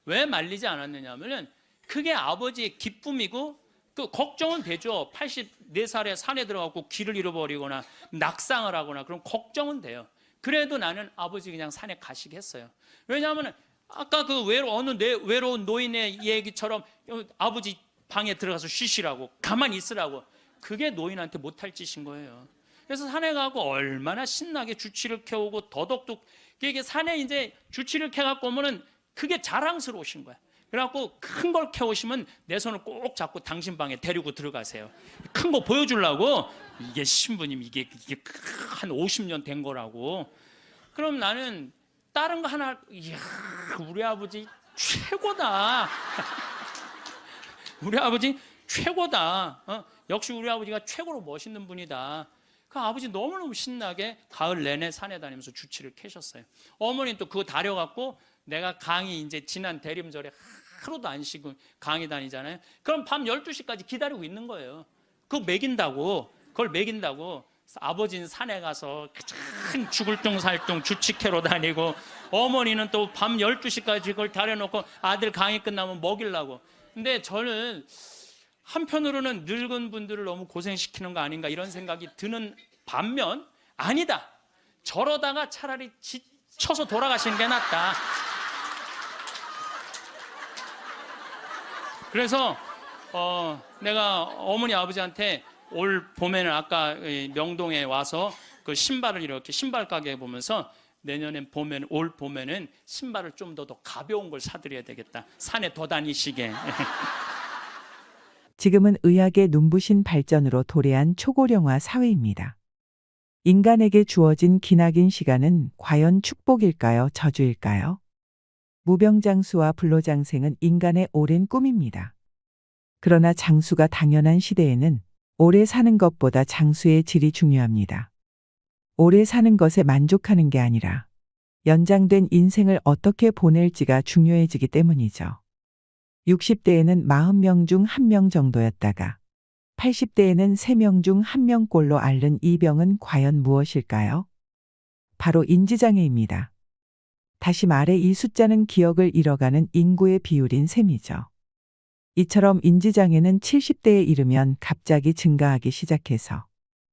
왜 말리지 않았느냐면은 그게 아버지의 기쁨이고 그 걱정은 되죠. 84살에 산에 들어가고 길을 잃어버리거나 낙상을 하거나 그럼 걱정은 돼요. 그래도 나는 아버지 그냥 산에 가시게 했어요. 왜냐하면 아까 그 외로운 노인의 얘기처럼 아버지 방에 들어가서 쉬시라고 가만히 있으라고 그게 노인한테 못할 짓인 거예요. 그래서 산에 가고 얼마나 신나게 주치를 캐오고 더덕도 이게 산에 이제 주치를 캐갖고 오면은 그게 자랑스러우신 거야. 그래갖고 큰 걸 캐오시면 내 손을 꼭 잡고 당신 방에 데리고 들어가세요. 큰 거 보여주려고 이게 신부님 이게 한 50년 된 거라고. 그럼 나는 다른 거 하나 이야 우리 아버지 최고다. 우리 아버지 최고다. 역시 우리 아버지가 최고로 멋있는 분이다. 그 아버지 너무너무 신나게 가을 내내 산에 다니면서 주치를 캐셨어요. 어머니는 또 그거 다려갖고 내가 강의 이제 지난 대림절에 하루도 안 쉬고 강의 다니잖아요. 그럼 밤 12시까지 기다리고 있는 거예요. 그거 그걸 먹인다고. 아버지는 산에 가서 큰 죽을 둥살둥 주치 캐러 다니고 어머니는 또 밤 12시까지 그걸 다려놓고 아들 강의 끝나면 먹이려고. 근데 저는 한편으로는 늙은 분들을 너무 고생시키는 거 아닌가 이런 생각이 드는 반면 아니다. 저러다가 차라리 지쳐서 돌아가시는 게 낫다. 그래서 내가 어머니 아버지한테 올 봄에는 아까 명동에 와서 그 신발을 이렇게 신발 가게에 보면서 내년엔 올 봄에는 신발을 좀 더 가벼운 걸 사드려야 되겠다. 산에 더 다니시게. 지금은 의학의 눈부신 발전으로 도래한 초고령화 사회입니다. 인간에게 주어진 기나긴 시간은 과연 축복일까요? 저주일까요? 무병장수와 불로장생은 인간의 오랜 꿈입니다. 그러나 장수가 당연한 시대에는 오래 사는 것보다 장수의 질이 중요합니다. 오래 사는 것에 만족하는 게 아니라 연장된 인생을 어떻게 보낼지가 중요해지기 때문이죠. 60대에는 40명 중 1명 정도였다가 80대에는 3명 중 1명꼴로 앓는 이 병은 과연 무엇일까요? 바로 인지장애입니다. 다시 말해 이 숫자는 기억을 잃어가는 인구의 비율인 셈이죠. 이처럼 인지장애는 70대에 이르면 갑자기 증가하기 시작해서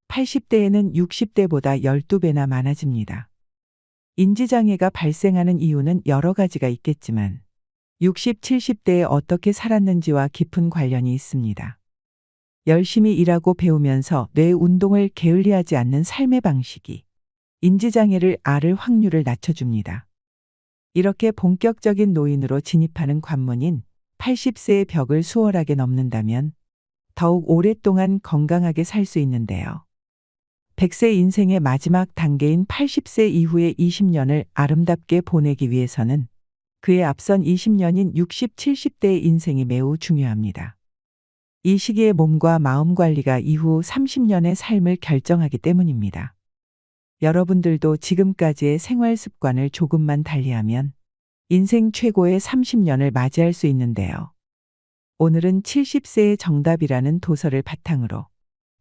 80대에는 60대보다 12배나 많아집니다. 인지장애가 발생하는 이유는 여러 가지가 있겠지만 60, 70대에 어떻게 살았는지와 깊은 관련이 있습니다. 열심히 일하고 배우면서 뇌 운동을 게을리하지 않는 삶의 방식이 인지장애를 앓을 확률을 낮춰줍니다. 이렇게 본격적인 노인으로 진입하는 관문인 80세의 벽을 수월하게 넘는다면 더욱 오랫동안 건강하게 살 수 있는데요. 100세 인생의 마지막 단계인 80세 이후의 20년을 아름답게 보내기 위해서는 그에 앞선 20년인 60, 70대의 인생이 매우 중요합니다. 이 시기의 몸과 마음 관리가 이후 30년의 삶을 결정하기 때문입니다. 여러분들도 지금까지의 생활 습관을 조금만 달리하면 인생 최고의 30년을 맞이할 수 있는데요. 오늘은 70세의 정답이라는 도서를 바탕으로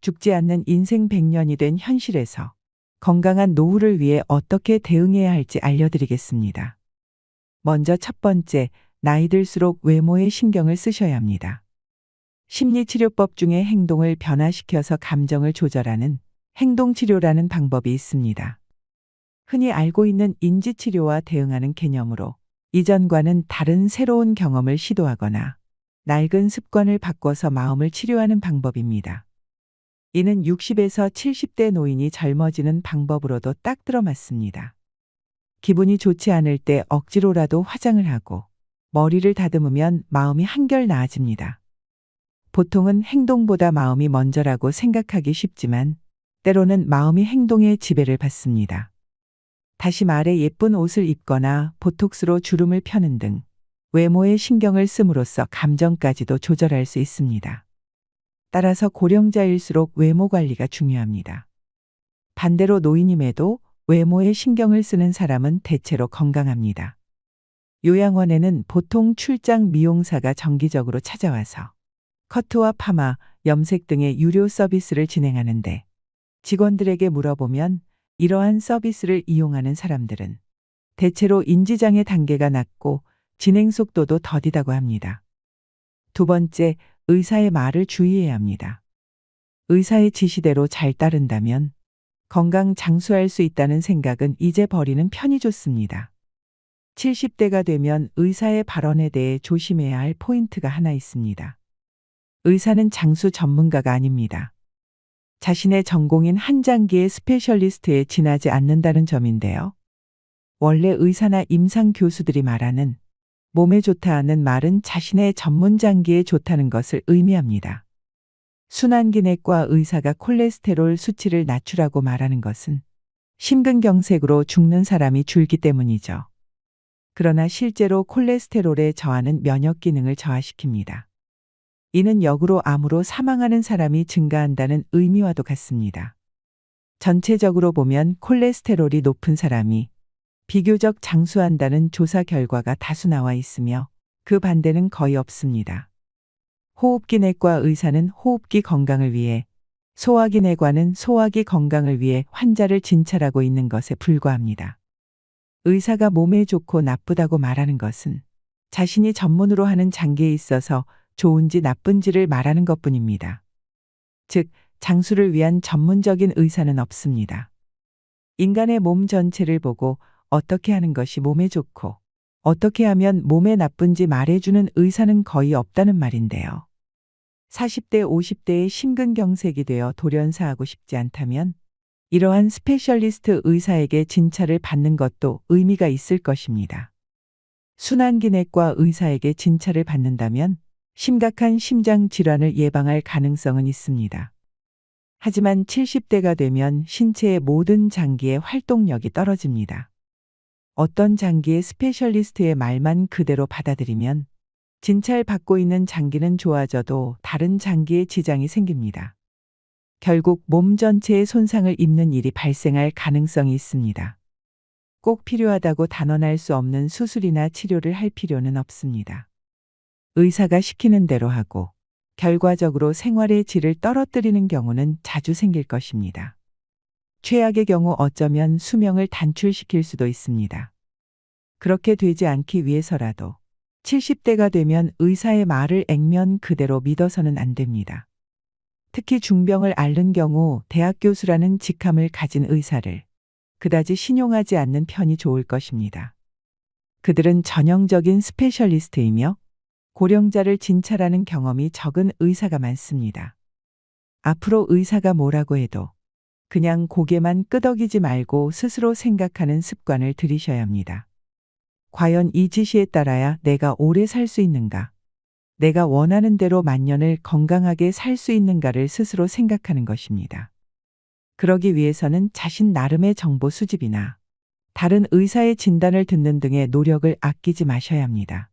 죽지 않는 인생 100년이 된 현실에서 건강한 노후를 위해 어떻게 대응해야 할지 알려드리겠습니다. 먼저 첫 번째, 나이 들수록 외모에 신경을 쓰셔야 합니다. 심리치료법 중에 행동을 변화시켜서 감정을 조절하는 행동치료라는 방법이 있습니다. 흔히 알고 있는 인지치료와 대응하는 개념으로 이전과는 다른 새로운 경험을 시도하거나 낡은 습관을 바꿔서 마음을 치료하는 방법입니다. 이는 60에서 70대 노인이 젊어지는 방법으로도 딱 들어맞습니다. 기분이 좋지 않을 때 억지로라도 화장을 하고 머리를 다듬으면 마음이 한결 나아집니다. 보통은 행동보다 마음이 먼저라고 생각하기 쉽지만 때로는 마음이 행동에 지배를 받습니다. 다시 말해 예쁜 옷을 입거나 보톡스로 주름을 펴는 등 외모에 신경을 씀으로써 감정까지도 조절할 수 있습니다. 따라서 고령자일수록 외모 관리가 중요합니다. 반대로 노인임에도 외모에 신경을 쓰는 사람은 대체로 건강합니다. 요양원에는 보통 출장 미용사가 정기적으로 찾아와서 커트와 파마, 염색 등의 유료 서비스를 진행하는데 직원들에게 물어보면 이러한 서비스를 이용하는 사람들은 대체로 인지장애 단계가 낮고 진행 속도도 더디다고 합니다. 두 번째, 의사의 말을 주의해야 합니다. 의사의 지시대로 잘 따른다면 건강 장수할 수 있다는 생각은 이제 버리는 편이 좋습니다. 70대가 되면 의사의 발언에 대해 조심해야 할 포인트가 하나 있습니다. 의사는 장수 전문가가 아닙니다. 자신의 전공인 한 장기의 스페셜리스트에 지나지 않는다는 점인데요. 원래 의사나 임상 교수들이 말하는 몸에 좋다는 말은 자신의 전문 장기에 좋다는 것을 의미합니다. 순환기내과 의사가 콜레스테롤 수치를 낮추라고 말하는 것은 심근경색으로 죽는 사람이 줄기 때문이죠. 그러나 실제로 콜레스테롤의 저하는 면역 기능을 저하시킵니다. 이는 역으로 암으로 사망하는 사람이 증가한다는 의미와도 같습니다. 전체적으로 보면 콜레스테롤이 높은 사람이 비교적 장수한다는 조사 결과가 다수 나와 있으며 그 반대는 거의 없습니다. 호흡기내과 의사는 호흡기 건강을 위해, 소화기내과는 소화기 건강을 위해 환자를 진찰하고 있는 것에 불과합니다. 의사가 몸에 좋고 나쁘다고 말하는 것은 자신이 전문으로 하는 장기에 있어서 좋은지 나쁜지를 말하는 것뿐입니다. 즉, 장수를 위한 전문적인 의사는 없습니다. 인간의 몸 전체를 보고 어떻게 하는 것이 몸에 좋고 어떻게 하면 몸에 나쁜지 말해주는 의사는 거의 없다는 말인데요. 40대, 50대에 심근경색이 되어 돌연사하고 싶지 않다면 이러한 스페셜리스트 의사에게 진찰을 받는 것도 의미가 있을 것입니다. 순환기내과 의사에게 진찰을 받는다면 심각한 심장 질환을 예방할 가능성은 있습니다. 하지만 70대가 되면 신체의 모든 장기의 활동력이 떨어집니다. 어떤 장기의 스페셜리스트의 말만 그대로 받아들이면 진찰받고 있는 장기는 좋아져도 다른 장기에 지장이 생깁니다. 결국 몸 전체에 손상을 입는 일이 발생할 가능성이 있습니다. 꼭 필요하다고 단언할 수 없는 수술이나 치료를 할 필요는 없습니다. 의사가 시키는 대로 하고 결과적으로 생활의 질을 떨어뜨리는 경우는 자주 생길 것입니다. 최악의 경우 어쩌면 수명을 단출시킬 수도 있습니다. 그렇게 되지 않기 위해서라도 70대가 되면 의사의 말을 액면 그대로 믿어서는 안 됩니다. 특히 중병을 앓는 경우 대학 교수라는 직함을 가진 의사를 그다지 신용하지 않는 편이 좋을 것입니다. 그들은 전형적인 스페셜리스트이며 고령자를 진찰하는 경험이 적은 의사가 많습니다. 앞으로 의사가 뭐라고 해도 그냥 고개만 끄덕이지 말고 스스로 생각하는 습관을 들이셔야 합니다. 과연 이 지시에 따라야 내가 오래 살 수 있는가? 내가 원하는 대로 만년을 건강하게 살 수 있는가를 스스로 생각하는 것입니다. 그러기 위해서는 자신 나름의 정보 수집이나 다른 의사의 진단을 듣는 등의 노력을 아끼지 마셔야 합니다.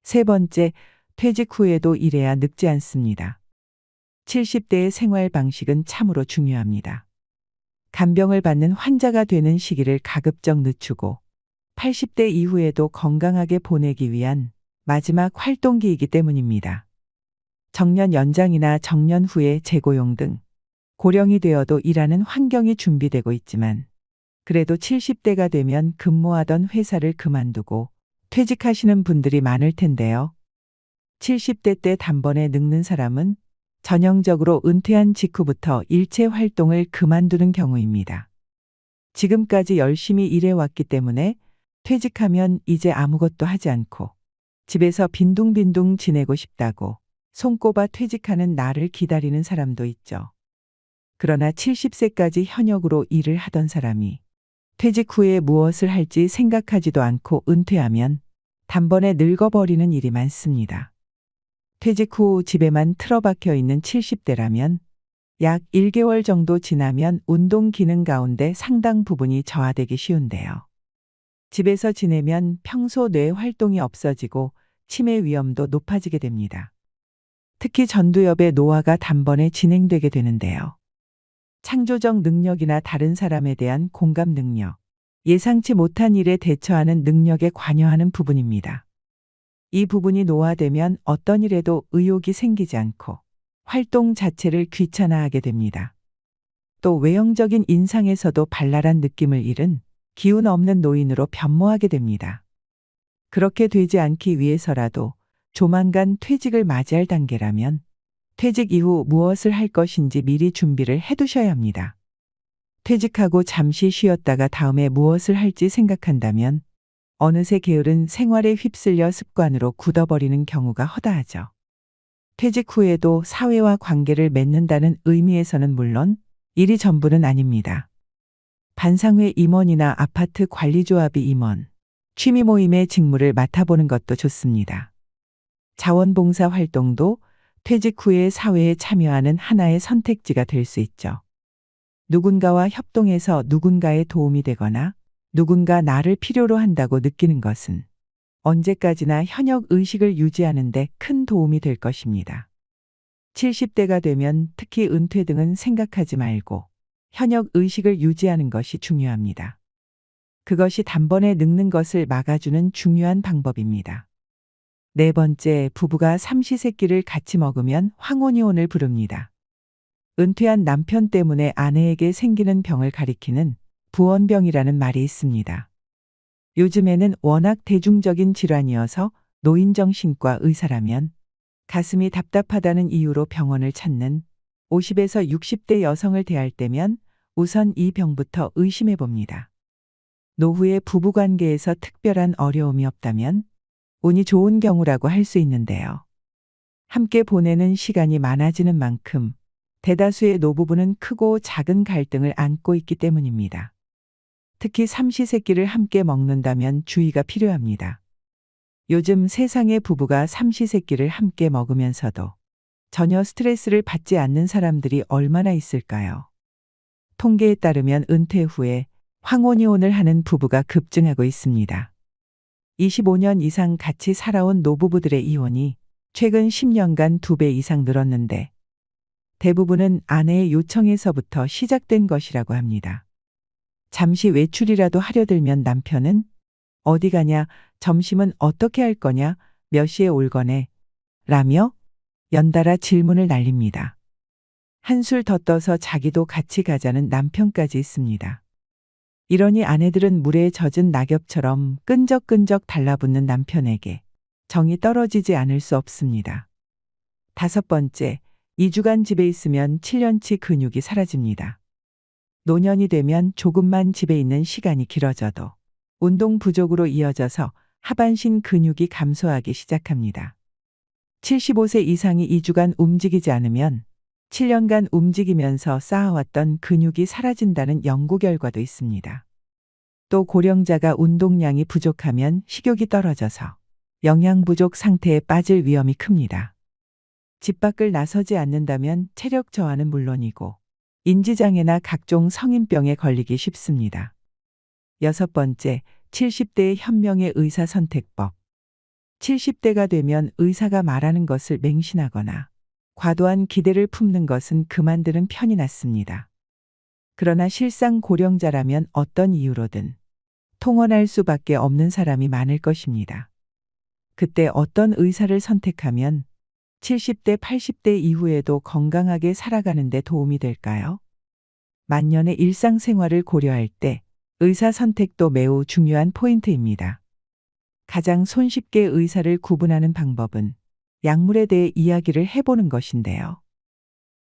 세 번째, 퇴직 후에도 일해야 늙지 않습니다. 70대의 생활 방식은 참으로 중요합니다. 간병을 받는 환자가 되는 시기를 가급적 늦추고 80대 이후에도 건강하게 보내기 위한 마지막 활동기이기 때문입니다. 정년 연장이나 정년 후에 재고용 등 고령이 되어도 일하는 환경이 준비되고 있지만 그래도 70대가 되면 근무하던 회사를 그만두고 퇴직하시는 분들이 많을 텐데요. 70대 때 단번에 늙는 사람은 전형적으로 은퇴한 직후부터 일체 활동을 그만두는 경우입니다. 지금까지 열심히 일해왔기 때문에 퇴직하면 이제 아무것도 하지 않고 집에서 빈둥빈둥 지내고 싶다고 손꼽아 퇴직하는 날을 기다리는 사람도 있죠. 그러나 70세까지 현역으로 일을 하던 사람이 퇴직 후에 무엇을 할지 생각하지도 않고 은퇴하면 단번에 늙어버리는 일이 많습니다. 퇴직 후 집에만 틀어박혀 있는 70대라면 약 1개월 정도 지나면 운동 기능 가운데 상당 부분이 저하되기 쉬운데요. 집에서 지내면 평소 뇌 활동이 없어지고 치매 위험도 높아지게 됩니다. 특히 전두엽의 노화가 단번에 진행되게 되는데요. 창조적 능력이나 다른 사람에 대한 공감 능력, 예상치 못한 일에 대처하는 능력에 관여하는 부분입니다. 이 부분이 노화되면 어떤 일에도 의욕이 생기지 않고 활동 자체를 귀찮아하게 됩니다. 또 외형적인 인상에서도 발랄한 느낌을 잃은 기운 없는 노인으로 변모하게 됩니다. 그렇게 되지 않기 위해서라도 조만간 퇴직을 맞이할 단계라면 퇴직 이후 무엇을 할 것인지 미리 준비를 해두셔야 합니다. 퇴직하고 잠시 쉬었다가 다음에 무엇을 할지 생각한다면 어느새 게으른 생활에 휩쓸려 습관으로 굳어버리는 경우가 허다하죠. 퇴직 후에도 사회와 관계를 맺는다는 의미에서는 물론 일이 전부는 아닙니다. 반상회 임원이나 아파트 관리조합이 임원, 취미 모임의 직무를 맡아보는 것도 좋습니다. 자원봉사 활동도 퇴직 후에 사회에 참여하는 하나의 선택지가 될 수 있죠. 누군가와 협동해서 누군가의 도움이 되거나 누군가 나를 필요로 한다고 느끼는 것은 언제까지나 현역 의식을 유지하는 데 큰 도움이 될 것입니다. 70대가 되면 특히 은퇴 등은 생각하지 말고 현역 의식을 유지하는 것이 중요합니다. 그것이 단번에 늙는 것을 막아주는 중요한 방법입니다. 네 번째, 부부가 삼시세끼를 같이 먹으면 황혼이혼을 부릅니다. 은퇴한 남편 때문에 아내에게 생기는 병을 가리키는 부원병이라는 말이 있습니다. 요즘에는 워낙 대중적인 질환이어서 노인정신과 의사라면 가슴이 답답하다는 이유로 병원을 찾는 50에서 60대 여성을 대할 때면 우선 이 병부터 의심해 봅니다. 노후의 부부관계에서 특별한 어려움이 없다면 운이 좋은 경우라고 할 수 있는데요. 함께 보내는 시간이 많아지는 만큼 대다수의 노부부는 크고 작은 갈등을 안고 있기 때문입니다. 특히 삼시세끼를 함께 먹는다면 주의가 필요합니다. 요즘 세상의 부부가 삼시세끼를 함께 먹으면서도 전혀 스트레스를 받지 않는 사람들이 얼마나 있을까요? 통계에 따르면 은퇴 후에 황혼이혼을 하는 부부가 급증하고 있습니다. 25년 이상 같이 살아온 노부부들의 이혼이 최근 10년간 2배 이상 늘었는데 대부분은 아내의 요청에서부터 시작된 것이라고 합니다. 잠시 외출이라도 하려 들면 남편은 어디 가냐, 점심은 어떻게 할 거냐, 몇 시에 올 거네, 라며 연달아 질문을 날립니다. 한술 더 떠서 자기도 같이 가자는 남편까지 있습니다. 이러니 아내들은 물에 젖은 낙엽처럼 끈적끈적 달라붙는 남편에게 정이 떨어지지 않을 수 없습니다. 5번째, 2주간 집에 있으면 7년치 근육이 사라집니다. 노년이 되면 조금만 집에 있는 시간이 길어져도 운동 부족으로 이어져서 하반신 근육이 감소하기 시작합니다. 75세 이상이 2주간 움직이지 않으면 7년간 움직이면서 쌓아왔던 근육이 사라진다는 연구 결과도 있습니다. 또 고령자가 운동량이 부족하면 식욕이 떨어져서 영양 부족 상태에 빠질 위험이 큽니다. 집 밖을 나서지 않는다면 체력 저하는 물론이고 인지장애나 각종 성인병에 걸리기 쉽습니다. 6번째, 70대의 현명의 의사 선택법. 70대가 되면 의사가 말하는 것을 맹신하거나 과도한 기대를 품는 것은 그만두는 편이 낫습니다. 그러나 실상 고령자라면 어떤 이유로든 통원할 수밖에 없는 사람이 많을 것입니다. 그때 어떤 의사를 선택하면 70대, 80대 이후에도 건강하게 살아가는 데 도움이 될까요? 만년의 일상생활을 고려할 때 의사 선택도 매우 중요한 포인트입니다. 가장 손쉽게 의사를 구분하는 방법은 약물에 대해 이야기를 해보는 것인데요.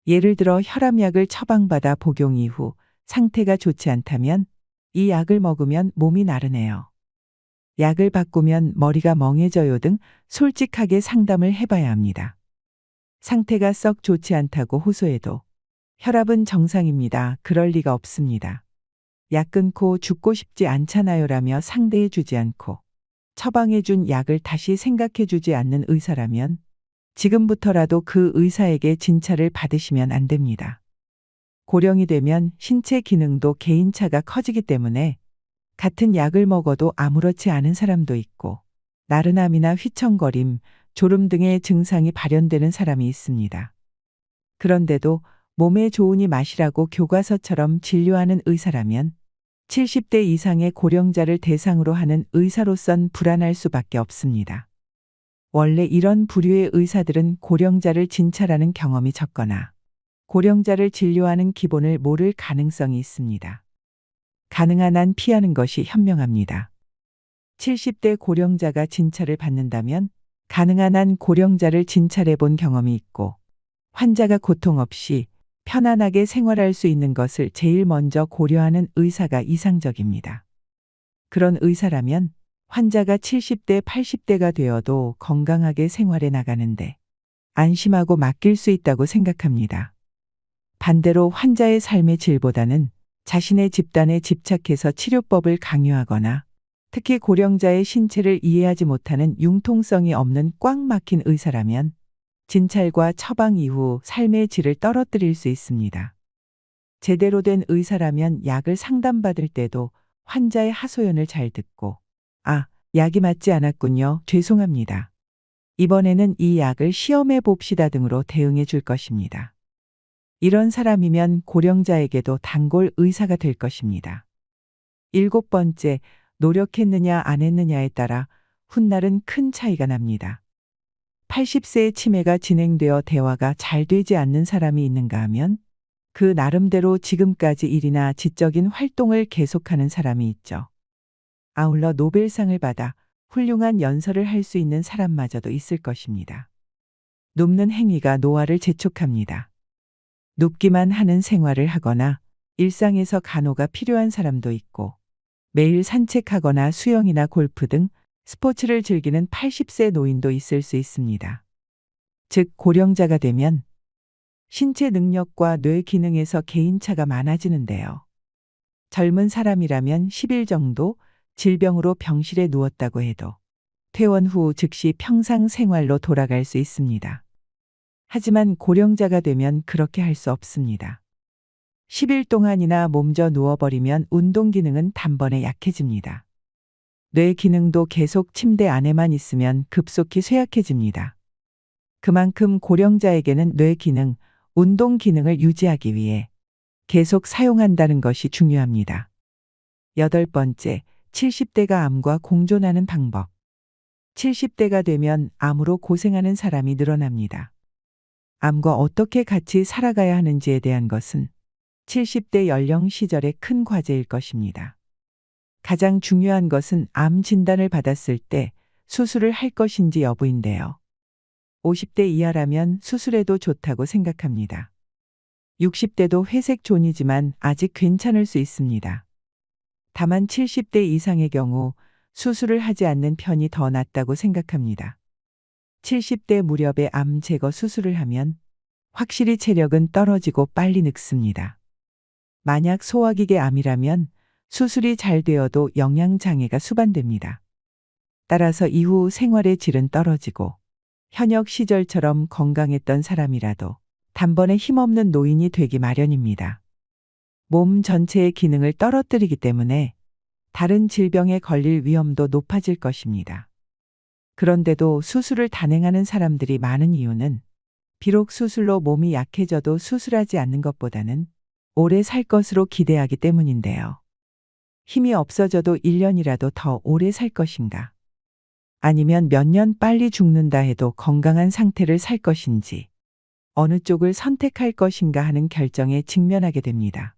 예를 들어 혈압약을 처방받아 복용 이후 상태가 좋지 않다면 이 약을 먹으면 몸이 나르네요. 약을 바꾸면 머리가 멍해져요 등 솔직하게 상담을 해봐야 합니다. 상태가 썩 좋지 않다고 호소해도 혈압은 정상입니다. 그럴 리가 없습니다. 약 끊고 죽고 싶지 않잖아요 라며 상대해 주지 않고 처방해 준 약을 다시 생각해 주지 않는 의사라면 지금부터라도 그 의사에게 진찰을 받으시면 안 됩니다. 고령이 되면 신체 기능도 개인차가 커지기 때문에 같은 약을 먹어도 아무렇지 않은 사람도 있고 나른함이나 휘청거림, 졸음 등의 증상이 발현되는 사람이 있습니다. 그런데도 몸에 좋으니 마시라고 교과서처럼 진료하는 의사라면 70대 이상의 고령자를 대상으로 하는 의사로선 불안할 수밖에 없습니다. 원래 이런 부류의 의사들은 고령자를 진찰하는 경험이 적거나 고령자를 진료하는 기본을 모를 가능성이 있습니다. 가능한 한 피하는 것이 현명합니다. 70대 고령자가 진찰을 받는다면 가능한 한 고령자를 진찰해 본 경험이 있고 환자가 고통 없이 편안하게 생활할 수 있는 것을 제일 먼저 고려하는 의사가 이상적입니다. 그런 의사라면 환자가 70대, 80대가 되어도 건강하게 생활해 나가는데 안심하고 맡길 수 있다고 생각합니다. 반대로 환자의 삶의 질보다는 자신의 집단에 집착해서 치료법을 강요하거나 특히 고령자의 신체를 이해하지 못하는 융통성이 없는 꽉 막힌 의사라면 진찰과 처방 이후 삶의 질을 떨어뜨릴 수 있습니다. 제대로 된 의사라면 약을 상담받을 때도 환자의 하소연을 잘 듣고 약이 맞지 않았군요. 죄송합니다. 이번에는 이 약을 시험해 봅시다 등으로 대응해 줄 것입니다. 이런 사람이면 고령자에게도 단골 의사가 될 것입니다. 7번째, 노력했느냐 안 했느냐에 따라 훗날은 큰 차이가 납니다. 80세의 치매가 진행되어 대화가 잘 되지 않는 사람이 있는가 하면 그 나름대로 지금까지 일이나 지적인 활동을 계속하는 사람이 있죠. 아울러 노벨상을 받아 훌륭한 연설을 할 수 있는 사람마저도 있을 것입니다. 눕는 행위가 노화를 재촉합니다. 눕기만 하는 생활을 하거나 일상에서 간호가 필요한 사람도 있고 매일 산책하거나 수영이나 골프 등 스포츠를 즐기는 80세 노인도 있을 수 있습니다. 즉 고령자가 되면 신체 능력과 뇌 기능에서 개인차가 많아지는데요. 젊은 사람이라면 10일 정도 질병으로 병실에 누웠다고 해도 퇴원 후 즉시 평상 생활로 돌아갈 수 있습니다. 하지만 고령자가 되면 그렇게 할 수 없습니다. 10일 동안이나 몸져 누워버리면 운동 기능은 단번에 약해집니다. 뇌 기능도 계속 침대 안에만 있으면 급속히 쇠약해집니다. 그만큼 고령자에게는 뇌 기능, 운동 기능을 유지하기 위해 계속 사용한다는 것이 중요합니다. 8번째, 70대가 암과 공존하는 방법. 70대가 되면 암으로 고생하는 사람이 늘어납니다. 암과 어떻게 같이 살아가야 하는지에 대한 것은 70대 연령 시절의 큰 과제일 것입니다. 가장 중요한 것은 암 진단을 받았을 때 수술을 할 것인지 여부인데요. 50대 이하라면 수술해도 좋다고 생각합니다. 60대도 회색 존이지만 아직 괜찮을 수 있습니다. 다만 70대 이상의 경우 수술을 하지 않는 편이 더 낫다고 생각합니다. 70대 무렵에 암 제거 수술을 하면 확실히 체력은 떨어지고 빨리 늙습니다. 만약 소화기계 암이라면 수술이 잘 되어도 영양장애가 수반됩니다. 따라서 이후 생활의 질은 떨어지고 현역 시절처럼 건강했던 사람이라도 단번에 힘없는 노인이 되기 마련입니다. 몸 전체의 기능을 떨어뜨리기 때문에 다른 질병에 걸릴 위험도 높아질 것입니다. 그런데도 수술을 단행하는 사람들이 많은 이유는 비록 수술로 몸이 약해져도 수술하지 않는 것보다는 오래 살 것으로 기대하기 때문인데요. 힘이 없어져도 1년이라도 더 오래 살 것인가? 아니면 몇 년 빨리 죽는다 해도 건강한 상태를 살 것인지 어느 쪽을 선택할 것인가 하는 결정에 직면하게 됩니다.